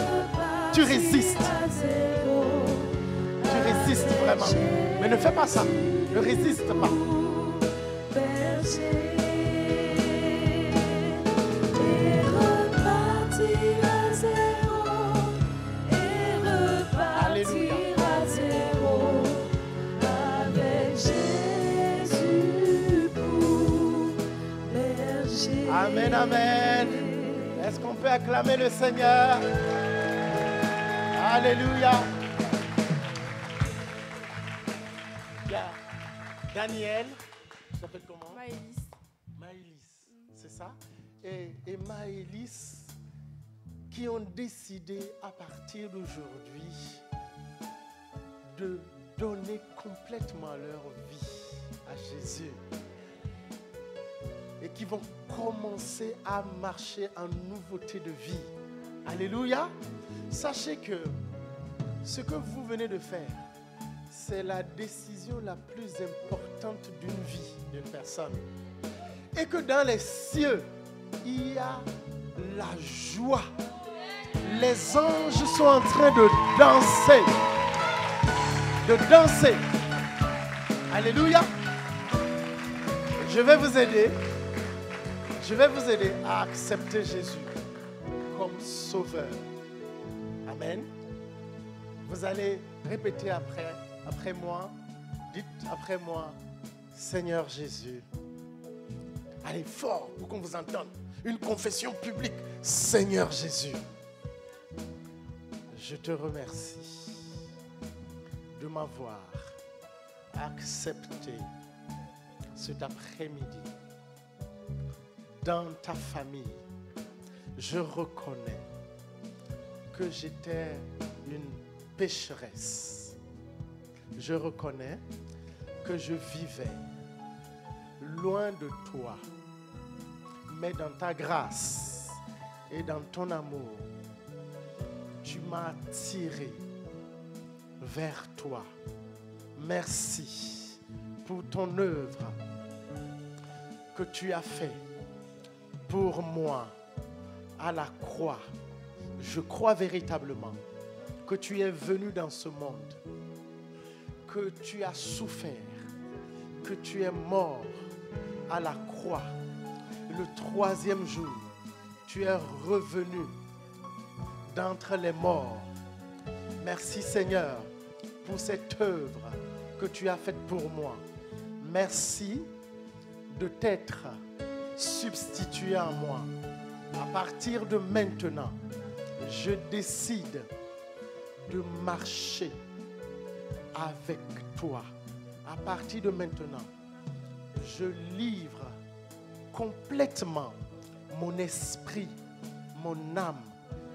Tu résistes. Tu résistes vraiment. Mais ne fais pas ça. Ne résiste pas. Alléluia. Amen, amen. Est-ce qu'on peut acclamer le Seigneur? Alléluia. Il y a Daniel, tu t'appelles comment? Maëlys. Maëlys, c'est ça? Et Maëlys qui ont décidé à partir d'aujourd'hui de donner complètement leur vie à Jésus. Et qui vont commencer à marcher en nouveauté de vie. Alléluia. Sachez que ce que vous venez de faire, c'est la décision la plus importante d'une vie, d'une personne. Et que dans les cieux, il y a la joie. Les anges sont en train de danser. De danser. Alléluia. Je vais vous aider. Je vais vous aider à accepter Jésus comme sauveur. Amen. Vous allez répéter après moi. Dites après moi, Seigneur Jésus. Allez, fort pour qu'on vous entende. Une confession publique. Seigneur Jésus, je te remercie de m'avoir accepté cet après-midi. Dans ta famille, je reconnais que j'étais une pécheresse. Je reconnais que je vivais loin de toi. Mais dans ta grâce et dans ton amour, tu m'as attiré vers toi. Merci pour ton œuvre que tu as faite pour moi à la croix. Je crois véritablement que tu es venu dans ce monde, que tu as souffert, que tu es mort à la croix. Le 3e jour, tu es revenu d'entre les morts. Merci Seigneur pour cette œuvre que tu as faite pour moi. Merci de t'être substitué à moi. À partir de maintenant, je décide de marcher avec toi. À partir de maintenant, je livre complètement mon esprit, mon âme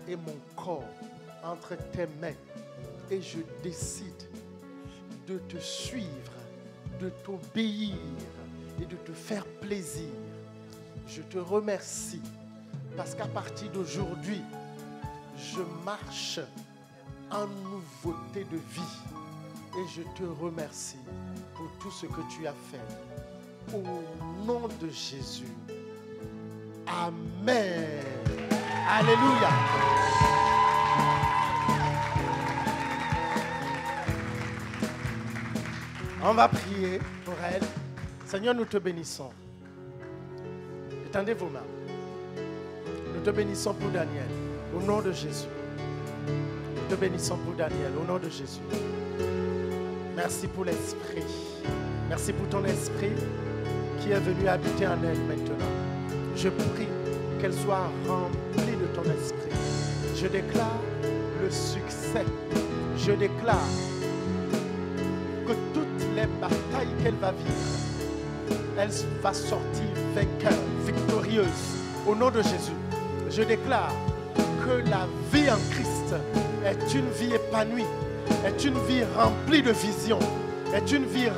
et mon corps entre tes mains et je décide de te suivre, de t'obéir et de te faire plaisir. Je te remercie parce qu'à partir d'aujourd'hui, je marche en nouveauté de vie et je te remercie pour tout ce que tu as fait. Au nom de Jésus. Amen. Alléluia. On va prier pour elle. Seigneur, nous te bénissons. Étendez vos mains. Nous te bénissons pour Daniel. Au nom de Jésus. Nous te bénissons pour Daniel. Au nom de Jésus. Merci pour l'esprit. Merci pour ton esprit qui est venu habiter en elle maintenant. Je prie qu'elle soit remplie de ton esprit. Je déclare le succès. Je déclare que toutes les batailles qu'elle va vivre, elle va sortir vainqueur, victorieuse. Au nom de Jésus, je déclare que la vie en Christ est une vie épanouie, est une vie remplie de vision, est une vie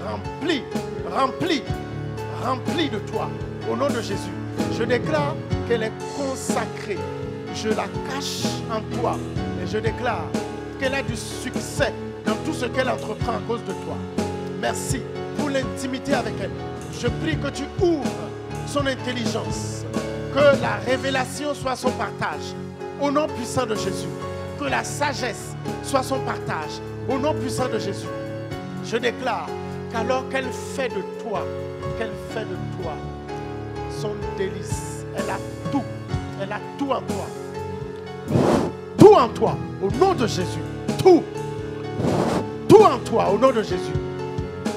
remplie de toi. Au nom de Jésus, je déclare qu'elle est consacrée. Je la cache en toi et je déclare qu'elle a du succès dans tout ce qu'elle entreprend à cause de toi. Merci pour l'intimité avec elle. Je prie que tu ouvres son intelligence, que la révélation soit son partage. Au nom puissant de Jésus, que la sagesse soit son partage. Au nom puissant de Jésus, je déclare qu'alors qu'elle fait de toi, son délice, elle a tout en toi. Tout en toi, au nom de Jésus. Tout en toi, au nom de Jésus.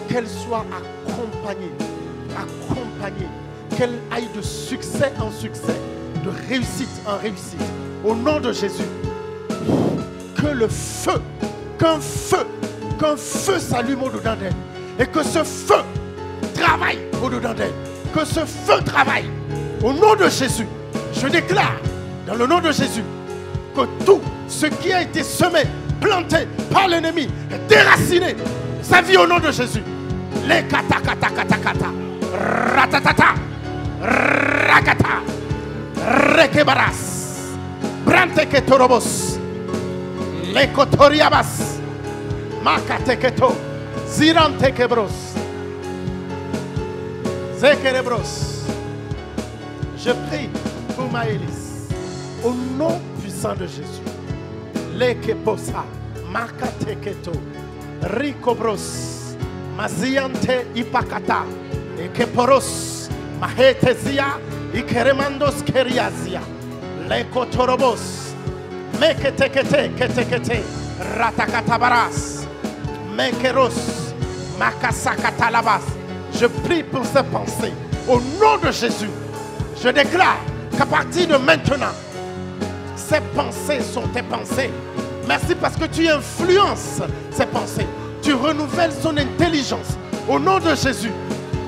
Qu'elle soit accompagnée, qu'elle aille de succès en succès, de réussite en réussite. Au nom de Jésus, que le feu, qu'un feu s'allume au-dedans d'elle. Et que ce feu travaille au-dedans d'elle. Que ce feu travaille. Au nom de Jésus, je déclare, dans le nom de Jésus, que tout ce qui a été semé, planté par l'ennemi, est déraciné. Sa vie au nom de Jésus. Les kata kata kata kata. Ratatata. Rakata. Rekebaras. Branteketorobos. Les kotoriabas. Makateketo. Zirantekebros. Zekerebros. Je prie pour Maëlys. Au nom puissant de Jésus. Lekeposa. Makateketo. Rikobros. Maziante ipakata. Ekeporos. Mahetezia. Ikeremandos keriazia. Lekotorobos. Meketekete. Ketekete. Ratakatabaras. Mekeros. Makasakatalabas. Je prie pour ces pensées. Au nom de Jésus. Je déclare qu'à partir de maintenant, ces pensées sont tes pensées. Merci parce que tu influences ces pensées. Tu renouvelles son intelligence. Au nom de Jésus,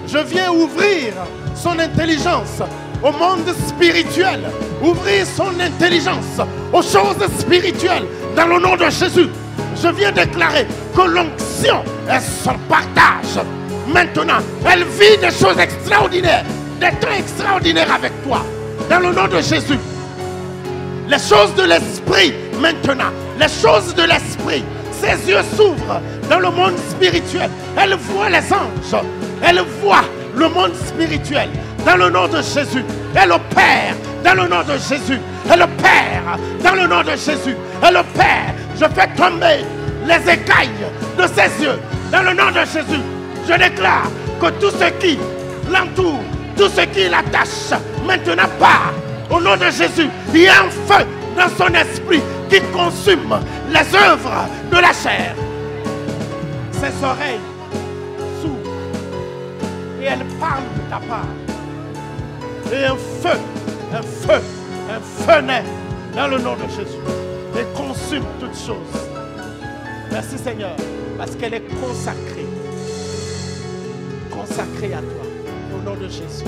je viens ouvrir son intelligence au monde spirituel. Ouvrir son intelligence aux choses spirituelles. Dans le nom de Jésus, je viens déclarer que l'onction est son partage. Maintenant, elle vit des choses extraordinaires. Des temps extraordinaires avec toi. Dans le nom de Jésus. Les choses de l'esprit maintenant. Les choses de l'esprit. Ses yeux s'ouvrent dans le monde spirituel. Elle voit les anges. Elle voit le monde spirituel. Dans le nom de Jésus. Elle opère dans le nom de Jésus. Elle opère dans le nom de Jésus. Elle opère. Je fais tomber les écailles de ses yeux. Dans le nom de Jésus. Je déclare que tout ce qui l'entoure, tout ce qui l'attache, maintenant part. Au nom de Jésus, il y a un feu dans son esprit qui consume les œuvres de la chair. Ses oreilles s'ouvrent et elle parle de ta part. Et un feu naît dans le nom de Jésus et consume toutes choses. Merci Seigneur, parce qu'elle est consacrée. Consacrée à toi. Au nom de Jésus.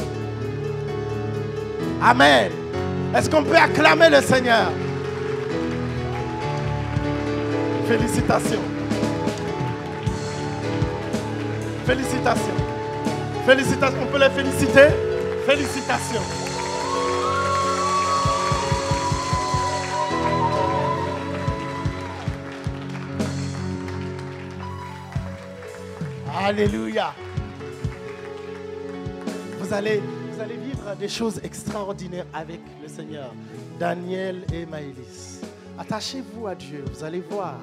Amen. Est-ce qu'on peut acclamer le Seigneur? Félicitations. Félicitations. Félicitations. On peut les féliciter? Félicitations. Alléluia. Vous allez vivre des choses extraordinaires avec le Seigneur. Daniel et Maëlys. Attachez-vous à Dieu. Vous allez voir.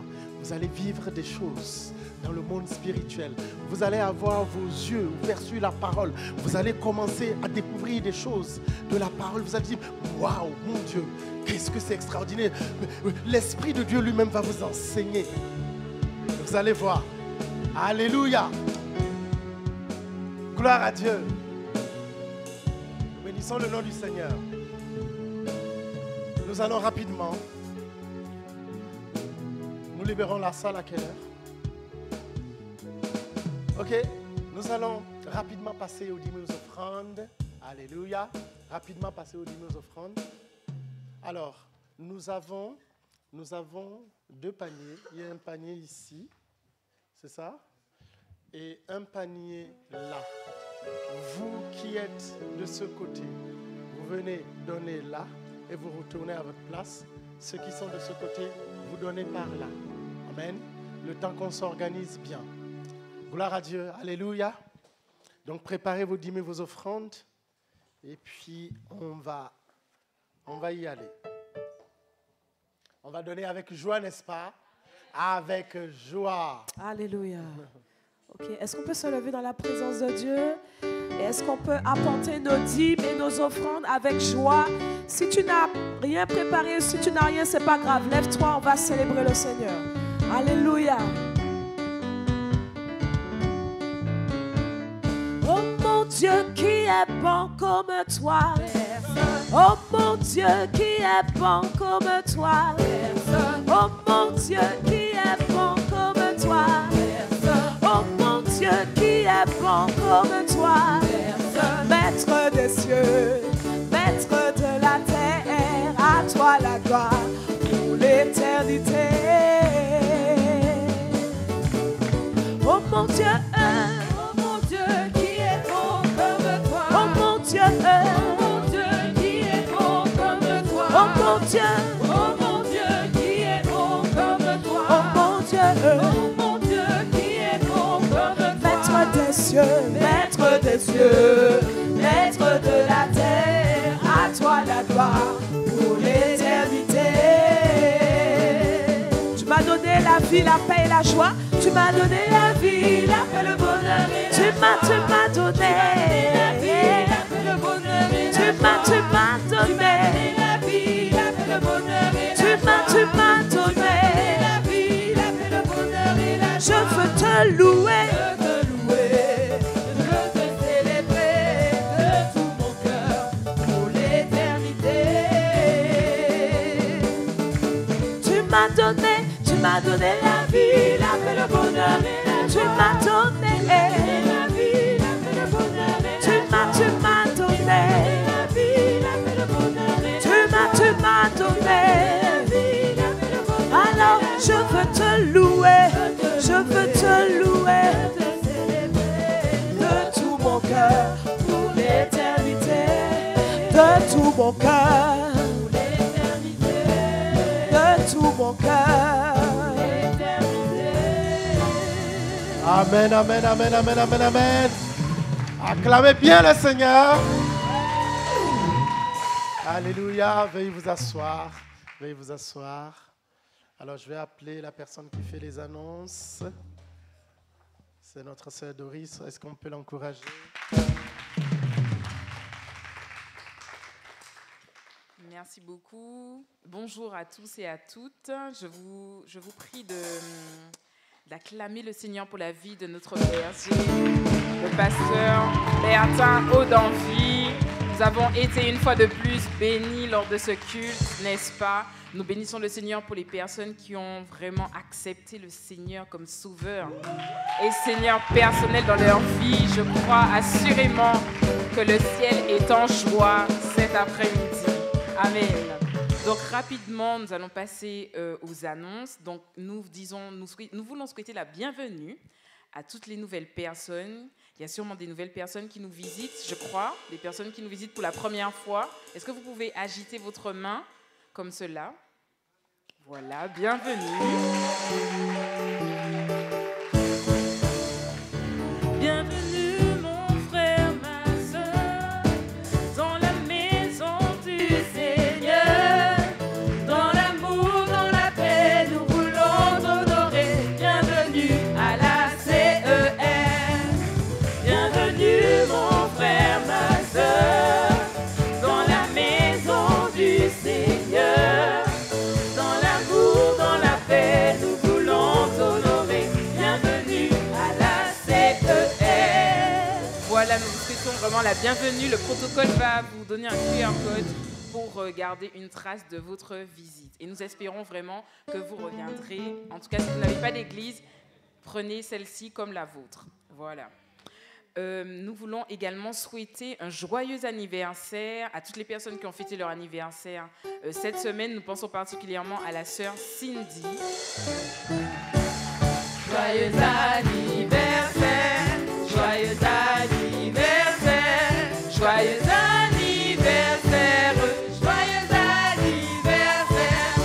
Vous allez vivre des choses dans le monde spirituel. Vous allez avoir vos yeux ouverts sur la parole. Vous allez commencer à découvrir des choses de la parole. Vous allez dire, waouh, mon Dieu, qu'est-ce que c'est extraordinaire. L'Esprit de Dieu lui-même va vous enseigner. Vous allez voir. Alléluia. Gloire à Dieu. Bénissons le nom du Seigneur. Nous allons rapidement. Nous libérons la salle à quelle heure? Ok, nous allons rapidement passer aux dîmes aux offrandes. Alléluia. Rapidement passer aux dîmes aux offrandes. Alors, nous avons 2 paniers. Il y a un panier ici. C'est ça? Et un panier là. Vous qui êtes de ce côté, vous venez donner là et vous retournez à votre place. Ceux qui sont de ce côté, vous donnez par là. Amen. Le temps qu'on s'organise bien. Gloire à Dieu. Alléluia. Donc préparez vos dîmes et vos offrandes. Et puis on va y aller. On va donner avec joie, n'est-ce pas? Avec joie. Alléluia. Ok, est-ce qu'on peut se lever dans la présence de Dieu? Et est-ce qu'on peut apporter nos dîmes et nos offrandes avec joie? Si tu n'as rien préparé, si tu n'as rien, c'est pas grave. Lève-toi, on va célébrer le Seigneur. Alléluia. Oh mon Dieu, qui est bon comme toi. Oh mon Dieu, qui est bon comme toi. Oh mon Dieu, qui est bon comme toi. Oh mon Dieu, qui est bon comme toi. Maître des cieux, maître de la terre, à toi la gloire pour l'éternité. Oh mon Dieu, qui est bon comme toi. Oh mon Dieu, qui est bon comme toi. Oh mon Dieu, qui est bon comme toi. Oh mon Dieu, qui est bon comme toi. Maître des cieux, maître des cieux, maître de la terre, à toi la gloire pour l'éternité. Tu m'as donné la vie, la paix et la joie. Tu m'as donné la vie, la paix, le bonheur. Tu m'as donné la vie, la paix, le bonheur. Tu m'as donné la vie, la paix, le bonheur. Tu m'as donné la vie, la paix, le bonheur. Je veux te louer. Je veux te célébrer de tout mon cœur pour l'éternité. Tu m'as donné la vie, la paix, le bonheur. Tu m'as donné la vie, la paix, le bonheur. Tu m'as donné la vie, la paix, le bonheur. Tu m'as donné la vie, la paix, le bonheur. Alors je veux te louer, je veux te louer de tout mon cœur pour l'éternité, de tout mon cœur pour l'éternité, de tout mon cœur. Amen, amen, amen, amen, amen, amen. Acclamez bien le Seigneur. Alléluia. Veuillez vous asseoir. Veuillez vous asseoir. Alors, je vais appeler la personne qui fait les annonces. C'est notre sœur Doris. Est-ce qu'on peut l'encourager? Merci beaucoup. Bonjour à tous et à toutes. Je vous prie d'acclamer le Seigneur pour la vie de notre berger, le pasteur Bertin Audenvie. Nous avons été une fois de plus bénis lors de ce culte, n'est-ce pas? Nous bénissons le Seigneur pour les personnes qui ont vraiment accepté le Seigneur comme sauveur et Seigneur personnel dans leur vie. Je crois assurément que le ciel est en joie cet après-midi. Amen. Donc rapidement, nous allons passer aux annonces. Donc nous voulons souhaiter la bienvenue à toutes les nouvelles personnes. Il y a sûrement des nouvelles personnes qui nous visitent, je crois, des personnes qui nous visitent pour la première fois. Est-ce que vous pouvez agiter votre main comme cela? Voilà, bienvenue. Bienvenue mon frère, ma sœur, dans la maison du Seigneur. Dans l'amour, dans la paix, nous voulons t'honorer. Bienvenue à la CER. Bienvenue mon frère, ma sœur, dans la maison du Seigneur. Dans l'amour, dans la paix, nous voulons t'honorer. Bienvenue à la CER. Voilà, nous vous souhaitons vraiment la bienvenue. Le protocole va vous donner un QR code pour garder une trace de votre visite. Et nous espérons vraiment que vous reviendrez. En tout cas, si vous n'avez pas d'église, prenez celle-ci comme la vôtre. Voilà. Nous voulons également souhaiter un joyeux anniversaire à toutes les personnes qui ont fêté leur anniversaire cette semaine. Nous pensons particulièrement à la sœur Cindy. Joyeux anniversaire, joyeux anniversaire, joyeux anniversaire, joyeux anniversaire.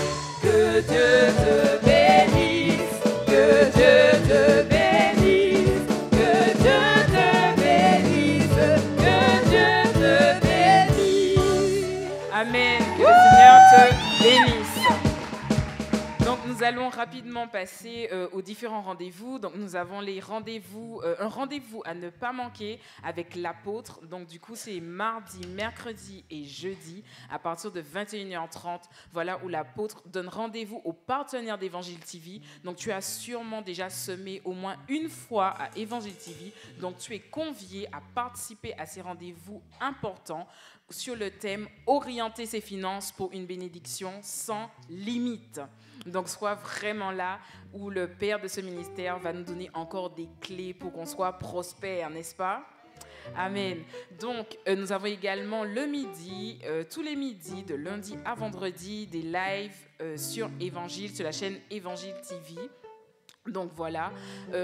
Que Dieu te bénisse, que Dieu te bénisse. Amen. Que le Seigneur te bénisse. Donc, nous allons rapidement passer aux différents rendez-vous. Donc, nous avons les rendez-vous, un rendez-vous à ne pas manquer avec l'apôtre. Donc, du coup, c'est mardi, mercredi et jeudi à partir de 21h30. Voilà où l'apôtre donne rendez-vous aux partenaires d'Évangile TV. Donc, tu as sûrement déjà semé au moins une fois à Évangile TV. Donc, tu es convié à participer à ces rendez-vous importants sur le thème « Orienter ses finances pour une bénédiction sans limite ». Donc, sois vraiment là où le Père de ce ministère va nous donner encore des clés pour qu'on soit prospère, n'est-ce pas? Amen. Donc, nous avons également le midi, tous les midis, de lundi à vendredi, des lives sur Évangile, sur la chaîne Évangile TV. Donc voilà.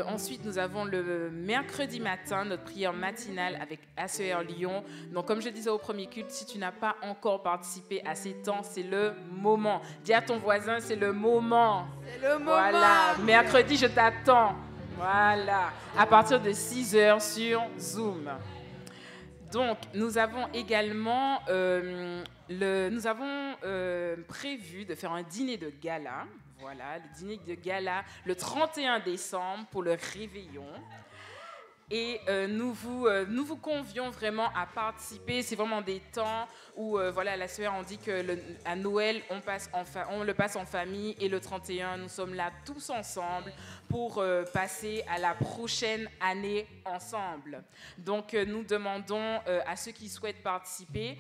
Ensuite, nous avons le mercredi matin, notre prière matinale avec ACER Lyon. Donc comme je disais au premier culte, si tu n'as pas encore participé à ces temps, c'est le moment. Dis à ton voisin, c'est le moment. C'est le moment. Voilà. Mercredi, je t'attends. Voilà. À partir de 6h sur Zoom. Donc, nous avons également prévu de faire un dîner de gala. Voilà, le dîner de gala le 31 décembre pour le réveillon. Et nous vous convions vraiment à participer. C'est vraiment des temps où, voilà, la sœur, on dit qu'à Noël, on le passe en famille. Et le 31, nous sommes là tous ensemble pour passer à la prochaine année ensemble. Donc, nous demandons à ceux qui souhaitent participer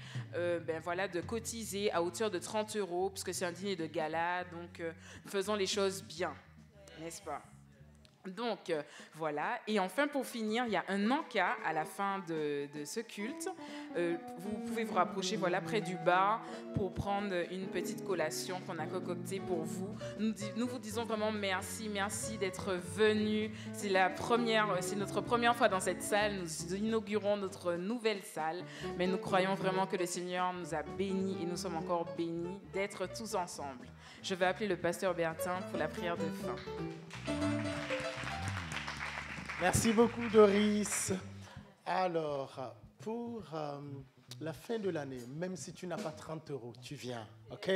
voilà, de cotiser à hauteur de 30 €, puisque c'est un dîner de gala. Donc, faisons les choses bien, n'est-ce pas? Donc, voilà. Et enfin, pour finir, il y a un encas à la fin de ce culte. Vous pouvez vous rapprocher, voilà, près du bar pour prendre une petite collation qu'on a concoctée pour vous. Nous vous disons vraiment merci d'être venus. C'est notre première fois dans cette salle. Nous inaugurons notre nouvelle salle. Mais nous croyons vraiment que le Seigneur nous a bénis et nous sommes encore bénis d'être tous ensemble. Je vais appeler le pasteur Bertin pour la prière de fin. Merci beaucoup, Doris. Alors, pour la fin de l'année, même si tu n'as pas 30 €, tu viens, ok?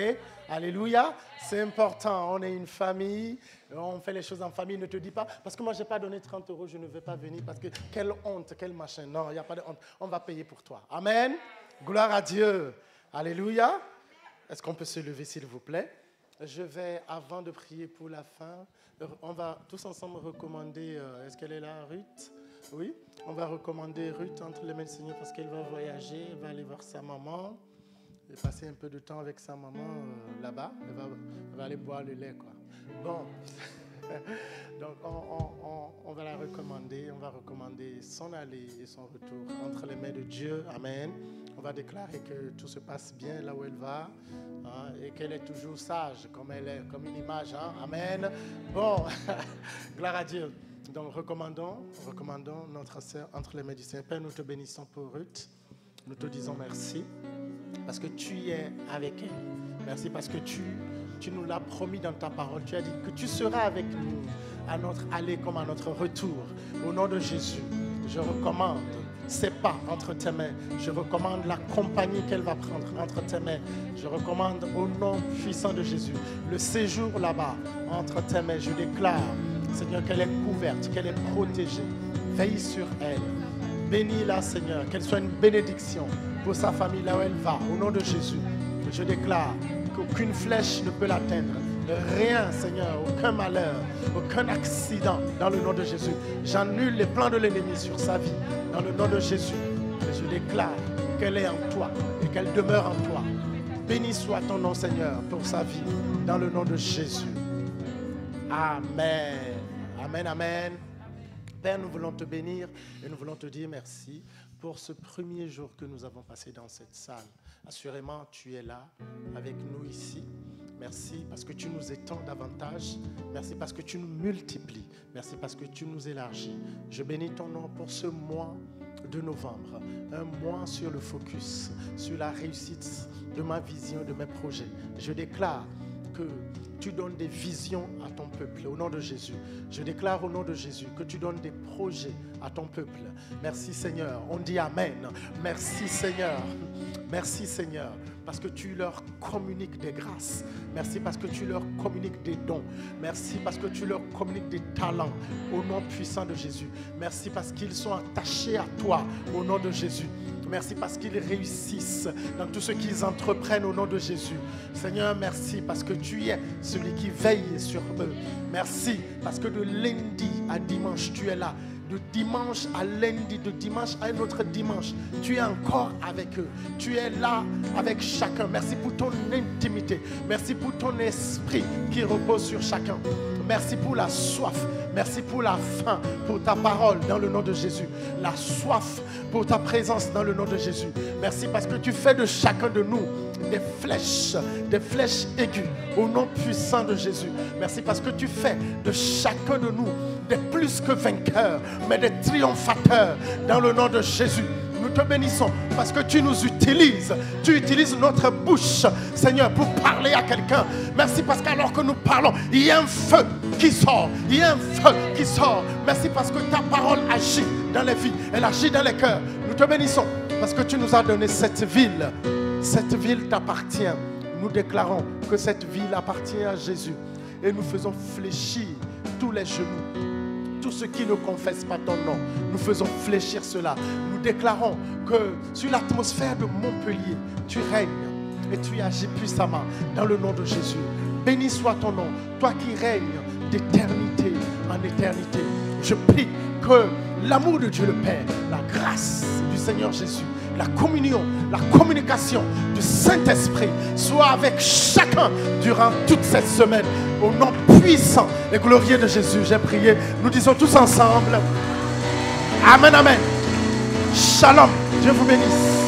Alléluia, c'est important. On est une famille, on fait les choses en famille. Ne te dis pas, parce que moi, je n'ai pas donné 30 €, je ne vais pas venir, parce que quelle honte, quel machin. Non, il n'y a pas de honte. On va payer pour toi. Amen. Gloire à Dieu. Alléluia. Est-ce qu'on peut se lever, s'il vous plaît? Je vais, avant de prier pour la fin, on va tous ensemble recommander, est-ce qu'elle est là, Ruth? Oui, on va recommander Ruth entre les mains du Seigneur parce qu'elle va voyager, elle va aller voir sa maman, et passer un peu de temps avec sa maman là-bas, elle va aller boire le lait, quoi. Bon, donc on va la recommander, on va recommander son aller et son retour entre les mains de Dieu, amen. On va déclarer que tout se passe bien là où elle va, hein, et qu'elle est toujours sage, comme elle est, comme une image. Hein. Amen. Bon, gloire à Dieu. Donc recommandons notre sœur entre les mains du Seigneur. Père, nous te bénissons pour Ruth. Nous te disons merci parce que tu es avec elle. Merci parce que tu nous l'as promis dans ta parole. Tu as dit que tu seras avec nous à notre aller comme à notre retour. Au nom de Jésus, je recommande ses pas entre tes mains. Je recommande la compagnie qu'elle va prendre entre tes mains. Je recommande au nom puissant de Jésus le séjour là-bas entre tes mains. Je déclare, Seigneur, qu'elle est couverte, qu'elle est protégée. Veille sur elle. Bénis-la, Seigneur, qu'elle soit une bénédiction pour sa famille là où elle va. Au nom de Jésus, je déclare qu'aucune flèche ne peut l'atteindre. Rien, Seigneur, aucun malheur, aucun accident dans le nom de Jésus. J'annule les plans de l'ennemi sur sa vie dans le nom de Jésus. Et je déclare qu'elle est en toi et qu'elle demeure en toi. Béni soit ton nom, Seigneur, pour sa vie dans le nom de Jésus. Amen. Amen, amen. Père, nous voulons te bénir et nous voulons te dire merci pour ce premier jour que nous avons passé dans cette salle. Assurément, tu es là avec nous ici. Merci parce que tu nous étends davantage. Merci parce que tu nous multiplies. Merci parce que tu nous élargis. Je bénis ton nom pour ce mois de novembre. Un mois sur le focus, sur la réussite de ma vision, de mes projets. Je déclare que tu donnes des visions à ton peuple au nom de Jésus. Je déclare au nom de Jésus que tu donnes des projets à ton peuple. Merci Seigneur. On dit Amen. Merci Seigneur. Merci Seigneur parce que tu leur communiques des grâces. Merci parce que tu leur communiques des dons. Merci parce que tu leur communiques des talents au nom puissant de Jésus. Merci parce qu'ils sont attachés à toi au nom de Jésus. Merci parce qu'ils réussissent dans tout ce qu'ils entreprennent au nom de Jésus. Seigneur, merci parce que tu es celui qui veille sur eux. Merci parce que de lundi à dimanche, tu es là. De dimanche à lundi, de dimanche à un autre dimanche, tu es encore avec eux. Tu es là avec chacun. Merci pour ton intimité. Merci pour ton esprit qui repose sur chacun. Merci pour la soif. Merci pour la faim, pour ta parole dans le nom de Jésus. La soif pour ta présence dans le nom de Jésus. Merci parce que tu fais de chacun de nous des flèches aiguës au nom puissant de Jésus. Merci parce que tu fais de chacun de nous des plus que vainqueurs, mais des triomphateurs dans le nom de Jésus. Nous te bénissons parce que tu nous utilises. Tu utilises notre bouche, Seigneur, pour parler à quelqu'un. Merci parce qu'alors que nous parlons, il y a un feu qui sort. Il y a un feu qui sort. Merci parce que ta parole agit dans les vies. Elle agit dans les cœurs. Nous te bénissons parce que tu nous as donné cette ville. Cette ville t'appartient. Nous déclarons que cette ville appartient à Jésus. Et nous faisons fléchir tous les genoux. Tous ceux qui ne confessent pas ton nom, nous faisons fléchir cela. Nous déclarons que sur l'atmosphère de Montpellier, tu règnes et tu agis puissamment dans le nom de Jésus. Béni soit ton nom, toi qui règnes d'éternité en éternité. Je prie que l'amour de Dieu le Père, la grâce du Seigneur Jésus, la communion, la communication du Saint-Esprit soit avec chacun durant toute cette semaine. Au nom puissant et glorieux de Jésus, j'ai prié. Nous disons tous ensemble. Amen, amen. Shalom. Dieu vous bénisse.